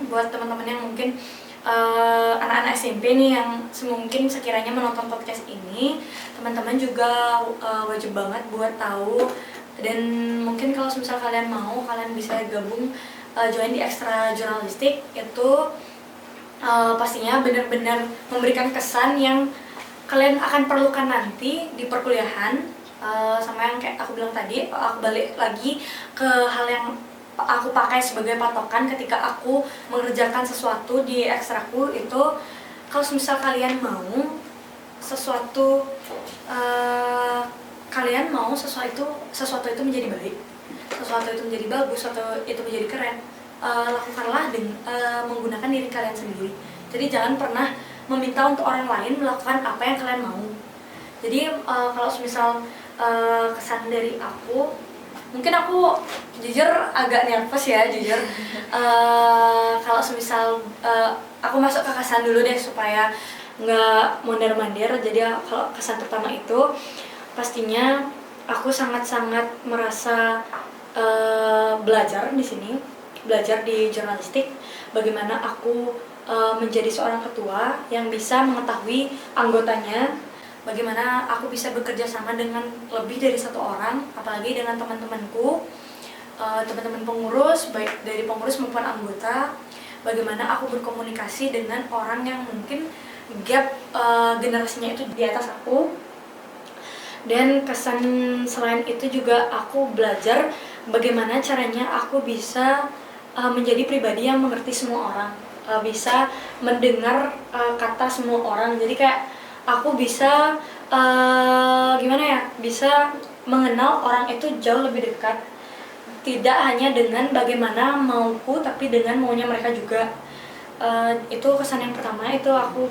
buat teman-teman yang mungkin anak-anak SMP nih yang mungkin sekiranya menonton podcast ini, teman-teman juga wajib banget buat tahu, dan mungkin kalau misal kalian mau, kalian bisa gabung join di ekstra jurnalistik itu pastinya benar-benar memberikan kesan yang kalian akan perlukan nanti di perkuliahan. Sama yang kayak aku bilang tadi, aku balik lagi ke hal yang aku pakai sebagai patokan ketika aku mengerjakan sesuatu di ekstraku itu, kalau misal kalian mau sesuatu sesuatu itu menjadi baik, sesuatu itu menjadi bagus, atau itu menjadi keren, lakukanlah dengan menggunakan diri kalian sendiri. Jadi jangan pernah meminta untuk orang lain melakukan apa yang kalian mau. Jadi kalau misal kesan dari aku, mungkin aku jujur agak nervous ya, jujur. Kalau semisal aku masuk ke kesan dulu deh supaya nggak mondar-mandir. Jadi kalau kesan pertama itu pastinya aku sangat-sangat merasa belajar di sini, belajar di jurnalistik, bagaimana aku menjadi seorang ketua yang bisa mengetahui anggotanya, bagaimana aku bisa bekerja sama dengan lebih dari satu orang, apalagi dengan teman-temanku, teman-teman pengurus, baik dari pengurus maupun anggota, bagaimana aku berkomunikasi dengan orang yang mungkin gap generasinya itu di atas aku. Dan kesan selain itu juga aku belajar bagaimana caranya aku bisa menjadi pribadi yang mengerti semua orang. bisa mendengar kata semua orang. Jadi kayak aku bisa gimana ya, bisa mengenal orang itu jauh lebih dekat, tidak hanya dengan bagaimana mauku tapi dengan maunya mereka juga. Itu kesan yang pertama, itu aku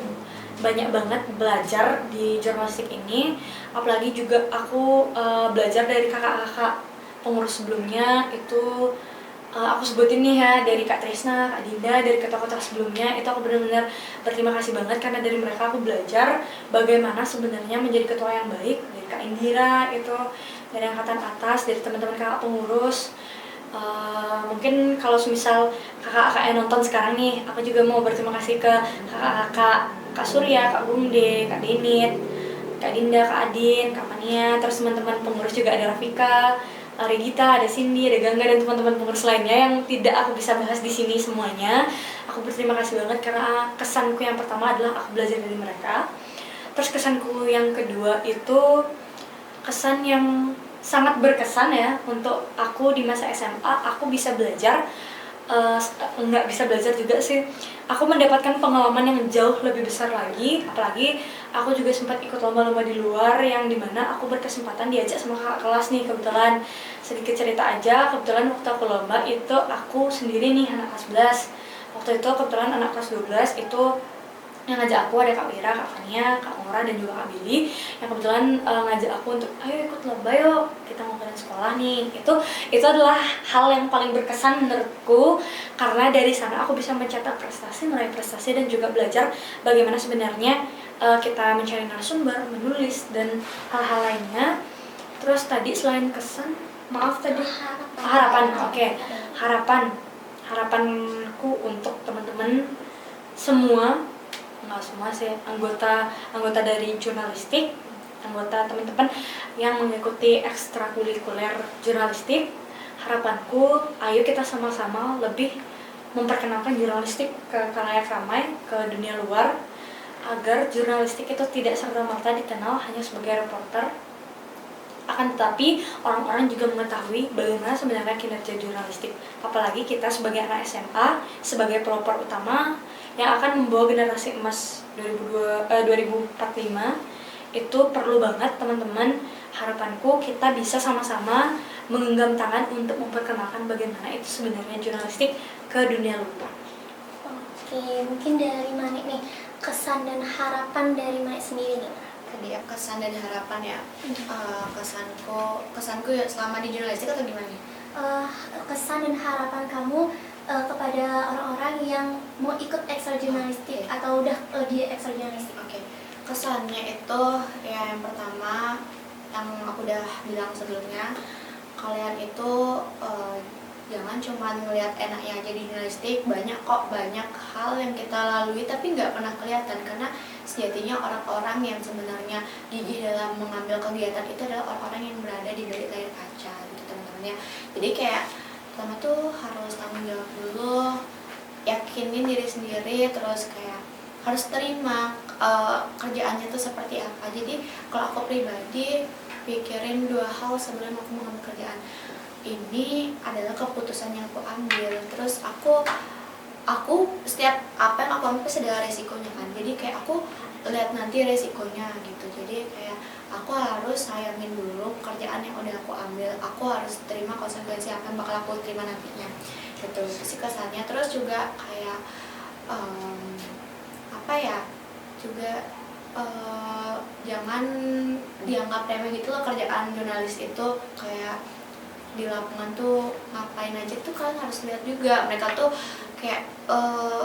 banyak banget belajar di jurnalistik ini. Apalagi juga aku belajar dari kakak-kakak pengurus sebelumnya. Itu aku sebutin nih ya, dari Kak Trisna, Kak Dinda, dari ketua-ketua sebelumnya. Itu aku benar-benar berterima kasih banget karena dari mereka aku belajar bagaimana sebenarnya menjadi ketua yang baik. Dari Kak Indira itu, dari angkatan atas, dari teman-teman kakak pengurus. Mungkin kalau misal kakak-kakak yang nonton sekarang nih, aku juga mau berterima kasih ke kakak-kakak, Kak Surya, Kak Bungde, Kak Denit, Kak Dinda, Kak Adin, Kak Mania, terus teman-teman pengurus juga ada Rafika, Regita, ada Cindy, ada Gangga, dan teman-teman pengurus lainnya yang tidak aku bisa bahas di sini semuanya. Aku berterima kasih banget karena kesanku yang pertama adalah aku belajar dari mereka. Terus kesanku yang kedua itu kesan yang sangat berkesan ya untuk aku di masa SMA. Aku bisa belajar, nggak bisa belajar juga sih, aku mendapatkan pengalaman yang jauh lebih besar lagi. Apalagi aku juga sempat ikut lomba-lomba di luar yang dimana aku berkesempatan diajak sama kakak kelas nih. Kebetulan sedikit cerita aja, kebetulan waktu aku lomba itu aku sendiri nih, anak kelas 11. Waktu itu kebetulan anak kelas 12 itu yang ngajak aku ada Kak Wira, Kak Fania, Kak Nora, dan juga Kak Billy yang kebetulan ngajak aku untuk ayo ikut lomba yuk, kita mau kalian sekolah nih. Itu adalah hal yang paling berkesan menurutku karena dari sana aku bisa mencetak prestasi, meraih prestasi, dan juga belajar bagaimana sebenarnya kita mencari narasumber, menulis, dan hal-hal lainnya. Terus tadi selain kesan, maaf tadi harapan, oke. Harapanku untuk teman-teman semua, nggak semua sih, anggota dari jurnalistik, anggota teman-teman yang mengikuti ekstrakurikuler jurnalistik. Harapanku, ayo kita sama-sama lebih memperkenalkan jurnalistik ke khalayak ramai, ke dunia luar, agar jurnalistik itu tidak serta-merta dikenal hanya sebagai reporter. Akan tetapi orang-orang juga mengetahui bagaimana sebenarnya kinerja jurnalistik. Apalagi kita sebagai anak SMA, sebagai pelopor utama yang akan membawa generasi emas 2045, itu perlu banget teman-teman. Harapanku kita bisa sama-sama menggenggam tangan untuk memperkenalkan bagaimana itu sebenarnya jurnalistik ke dunia luar. Oke, mungkin dari Manik nih, kesan dan harapan dari Manik sendiri nih. Tadi ya, kesan dan harapan ya. Kesanku ya selama di jurnalistik atau gimana? Kesan dan harapan kamu kepada orang-orang yang mau ikut ekstra jurnalistik atau udah di ekstra jurnalistik. Oke. Kesannya itu ya, yang pertama yang aku udah bilang sebelumnya, kalian itu jangan cuma ngelihat enaknya aja di jurnalistik. Banyak hal yang kita lalui tapi nggak pernah kelihatan, karena sejatinya orang-orang yang sebenarnya gigih dalam mengambil kegiatan itu adalah orang-orang yang berada di balik layar kaca gitu teman-teman ya. Jadi kayak pertama tuh harus tanggung jawab dulu, yakinin diri sendiri, terus kayak harus terima kerjaannya tuh seperti apa. Jadi kalau aku pribadi pikirin 2 hal sebelum aku mengambil kerjaan. Ini adalah keputusan yang aku ambil, terus aku setiap apa yang aku ambil pasti ada resikonya kan. Jadi kayak aku lihat nanti resikonya gitu. Jadi kayak aku harus sayangin dulu kerjaan yang udah aku ambil. Aku harus terima konsekuensi apa yang bakal aku terima nantinya gitu. Itu sih kesannya. Terus juga kayak jangan dianggap remeh gitu loh kerjaan jurnalis itu. Kayak di lapangan tuh ngapain aja tuh kalian harus lihat juga. Mereka tuh kayak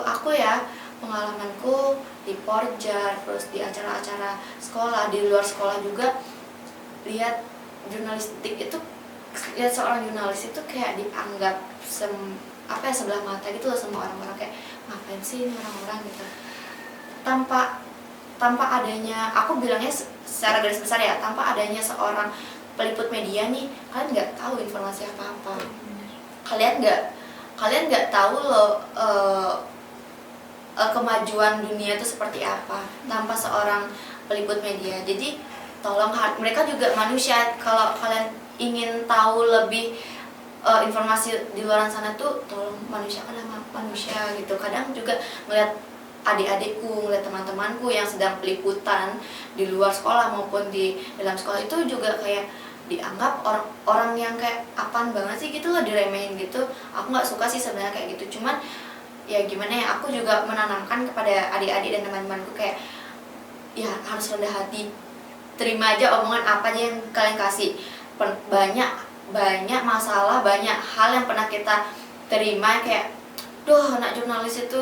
aku ya, pengalamanku di Porjar, terus di acara-acara sekolah, di luar sekolah juga, lihat jurnalistik itu, lihat seorang jurnalis itu kayak dianggap sebelah mata gitu loh sama orang-orang. Kayak ngapain sih ini orang-orang gitu, tanpa adanya, aku bilangnya secara garis besar ya, tanpa adanya seorang peliput media nih, kalian nggak tahu informasi apa-apa. Kalian nggak tahu loh kemajuan dunia itu seperti apa tanpa seorang peliput media. Jadi tolong, mereka juga manusia. Kalau kalian ingin tahu lebih informasi di luar sana tuh, tolong manusiakanlah manusia gitu. Kadang juga ngeliat adik-adikku, ngeliat teman-temanku yang sedang peliputan di luar sekolah maupun di dalam sekolah itu juga kayak dianggap orang yang kayak apaan banget sih gitu loh, diremehin gitu. Aku nggak suka sih sebenarnya kayak gitu, cuman ya gimana ya, aku juga menanamkan kepada adik-adik dan teman-temanku kayak ya harus rendah hati, terima aja omongan apa aja yang kalian kasih. Banyak masalah, banyak hal yang pernah kita terima kayak duh anak jurnalis itu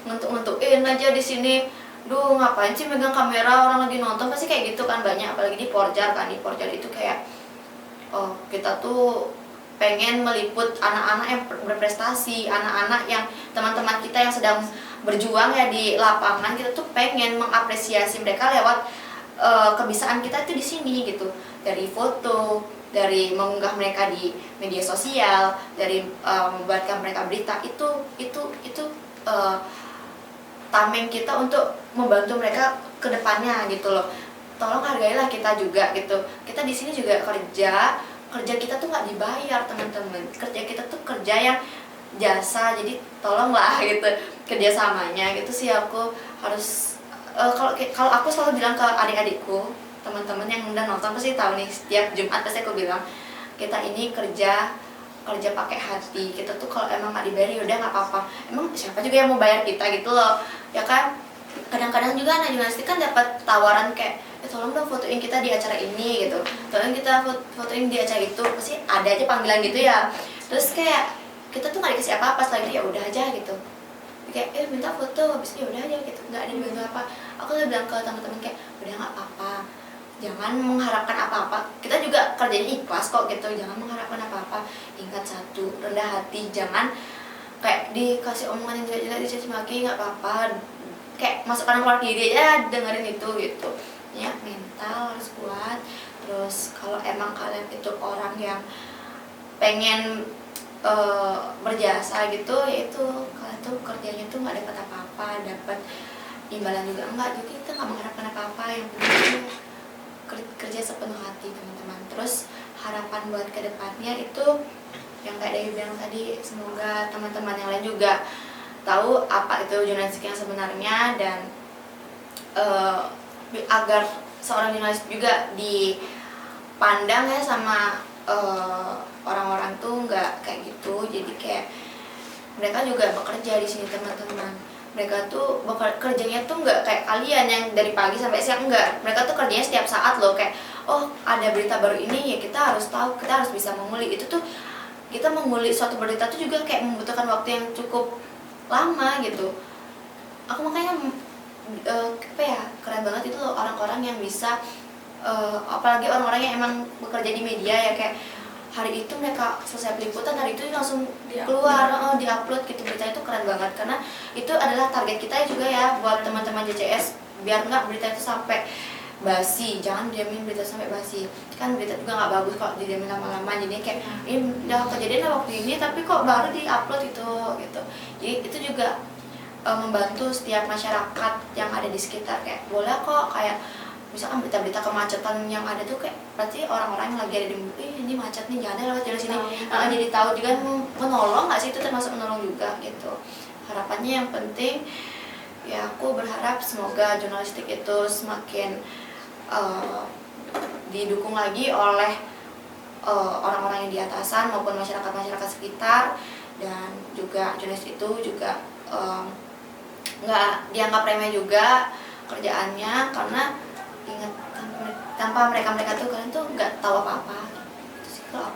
ngentuk-ngentukin aja di sini, duh ngapain sih megang kamera orang lagi nonton, pasti kayak gitu kan banyak. Apalagi di Porjar kan, di Porjar itu kayak oh kita tuh pengen meliput anak-anak yang berprestasi, anak-anak yang teman-teman kita yang sedang berjuang ya di lapangan. Kita tuh pengen mengapresiasi mereka lewat kebiasaan kita itu di sini gitu, dari foto, dari mengunggah mereka di media sosial, dari membuatkan mereka berita. Itu tameng kita untuk membantu mereka ke depannya gitu loh. Tolong hargailah kita juga gitu. Kita di sini juga kerja kita tuh nggak dibayar teman-teman. Kerja kita tuh kerja yang jasa, jadi tolonglah gitu kerjasamanya gitu sih. Aku harus kalau aku selalu bilang ke adik-adikku, teman-teman yang udah nonton pasti tahu nih, setiap Jumat pasti aku bilang kita ini kerja pakai hati. Kita tuh kalau emang nggak dibayar ya udah nggak apa-apa, emang siapa juga yang mau bayar kita gitu loh ya kan. Kadang-kadang juga anak jurnalistik kan dapat tawaran kayak tolong dong fotoin kita di acara ini gitu, tolong kita fotoin di acara itu, pasti ada aja panggilan gitu ya. Terus kayak kita tuh nggak dikasih apa-apa, setelah itu ya udah aja gitu, kayak minta foto, habis itu ya udah aja gitu, nggak ada dibantu apa. Aku udah bilang ke teman-teman kayak udah nggak apa-apa, jangan mengharapkan apa-apa, kita juga kerjanya ikhlas kok gitu, jangan mengharapkan apa-apa. Ingat satu, rendah hati, jangan kayak dikasih omongan yang jelek-jelek dicaci maki, nggak apa-apa, kayak masuk kanan keluar kiri aja dengerin itu gitu ya. Mental harus kuat. Terus kalau emang kalian itu orang yang pengen berjasa gitu, yaitu kalian tuh kerjanya tuh nggak dapat apa-apa, dapat imbalan juga enggak, jadi kita nggak mengharapkan apa-apa. Yang penting kerja sepenuh hati teman-teman. Terus harapan buat kedepannya itu yang kayak Dewi bilang tadi, semoga teman-teman yang lain juga tahu apa itu jurnalistik yang sebenarnya, dan agar seorang jurnalis juga dipandang ya sama orang-orang tuh nggak kayak gitu. Jadi kayak mereka juga bekerja di sini teman-teman. Mereka tuh kerjanya tuh nggak kayak kalian yang dari pagi sampai siang, enggak. Mereka tuh kerjanya setiap saat loh, kayak oh ada berita baru ini ya kita harus tahu, kita harus bisa mengulik. Itu tuh kita mengulik suatu berita tuh juga kayak membutuhkan waktu yang cukup lama gitu. Aku makanya apa ya, keren banget itu loh orang-orang yang bisa apalagi orang-orang yang emang bekerja di media ya, kayak hari itu mereka selesai peliputan, hari itu langsung keluar diupload gitu berita. Itu keren banget, karena itu adalah target kita juga ya buat teman-teman JCS, biar nggak berita itu sampai basi. Jangan diamin berita sampai basi, kan berita juga nggak bagus kalau diamin lama-lama. Jadi kayak ini udah kejadian waktu ini tapi kok baru diupload itu gitu. Jadi itu juga membantu setiap masyarakat yang ada di sekitar, kayak boleh kok kayak misalkan berita-berita kemacetan yang ada tuh, kayak berarti orang-orang yang lagi ada di ini macet nih, jangan lewat jalan sini. Jadi tahu juga, menolong nggak sih, itu termasuk menolong juga gitu. Harapannya yang penting ya, aku berharap semoga jurnalistik itu semakin didukung lagi oleh orang-orang yang di atasan maupun masyarakat-masyarakat sekitar, dan juga jurnalis itu juga nggak dianggap remeh juga kerjaannya, karena ingat tanpa mereka tuh kalian tuh nggak tahu apa-apa. Itu sih kalau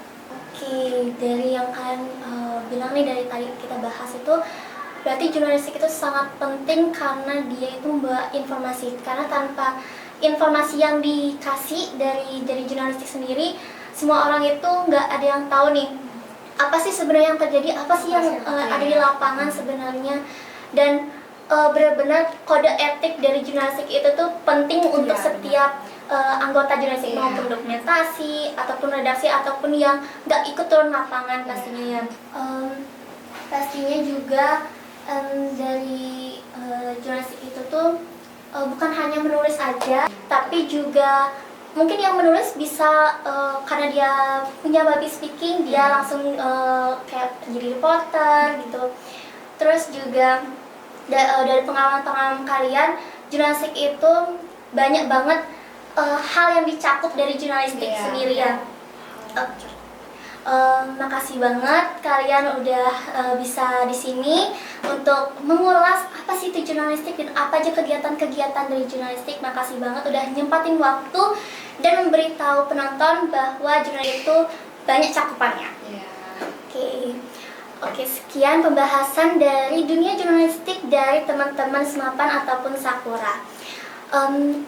Oke, dari yang kalian bilang nih, dari tadi kita bahas itu, berarti jurnalistik itu sangat penting karena dia itu membawa informasi. Karena tanpa informasi yang dikasih dari jurnalistik sendiri, semua orang itu nggak ada yang tahu nih apa sih sebenarnya yang terjadi, apa sih yang ada di lapangan sebenarnya. Dan benar-benar kode etik dari jurnalistik itu tuh penting untuk setiap anggota jurnalistik, maupun dokumentasi ataupun redaksi ataupun yang nggak ikut turun lapangan pastinya ya. Pastinya juga dari jurnalistik itu tuh bukan hanya menulis aja, tapi juga mungkin yang menulis bisa karena dia punya public speaking, dia langsung kayak jadi reporter gitu. terus juga dari pengalaman-pengalaman kalian, jurnalistik itu banyak banget hal yang dicakup dari jurnalistik Iya. sendiri ya. Makasih banget kalian udah bisa di sini untuk mengulas apa sih itu jurnalistik dan apa aja kegiatan-kegiatan dari jurnalistik. Makasih banget udah nyempatin waktu dan memberitahu penonton bahwa jurnalistik itu banyak cakupannya. Iya. Oke, sekian pembahasan dari dunia jurnalistik dari teman-teman Semapan ataupun Sakura.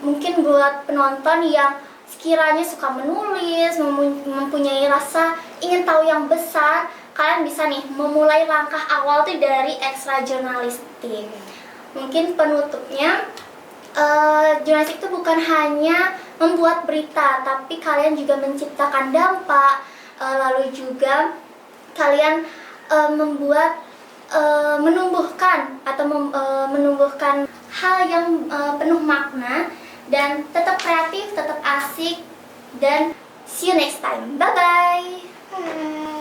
Mungkin buat penonton yang sekiranya suka menulis, mempunyai rasa ingin tahu yang besar, kalian bisa nih memulai langkah awal tuh dari ekstra jurnalistik. Mungkin penutupnya, jurnalistik itu bukan hanya membuat berita, tapi kalian juga menciptakan dampak, lalu juga kalian menumbuhkan menumbuhkan hal yang penuh makna dan tetap kreatif, tetap asik, dan see you next time. Bye bye.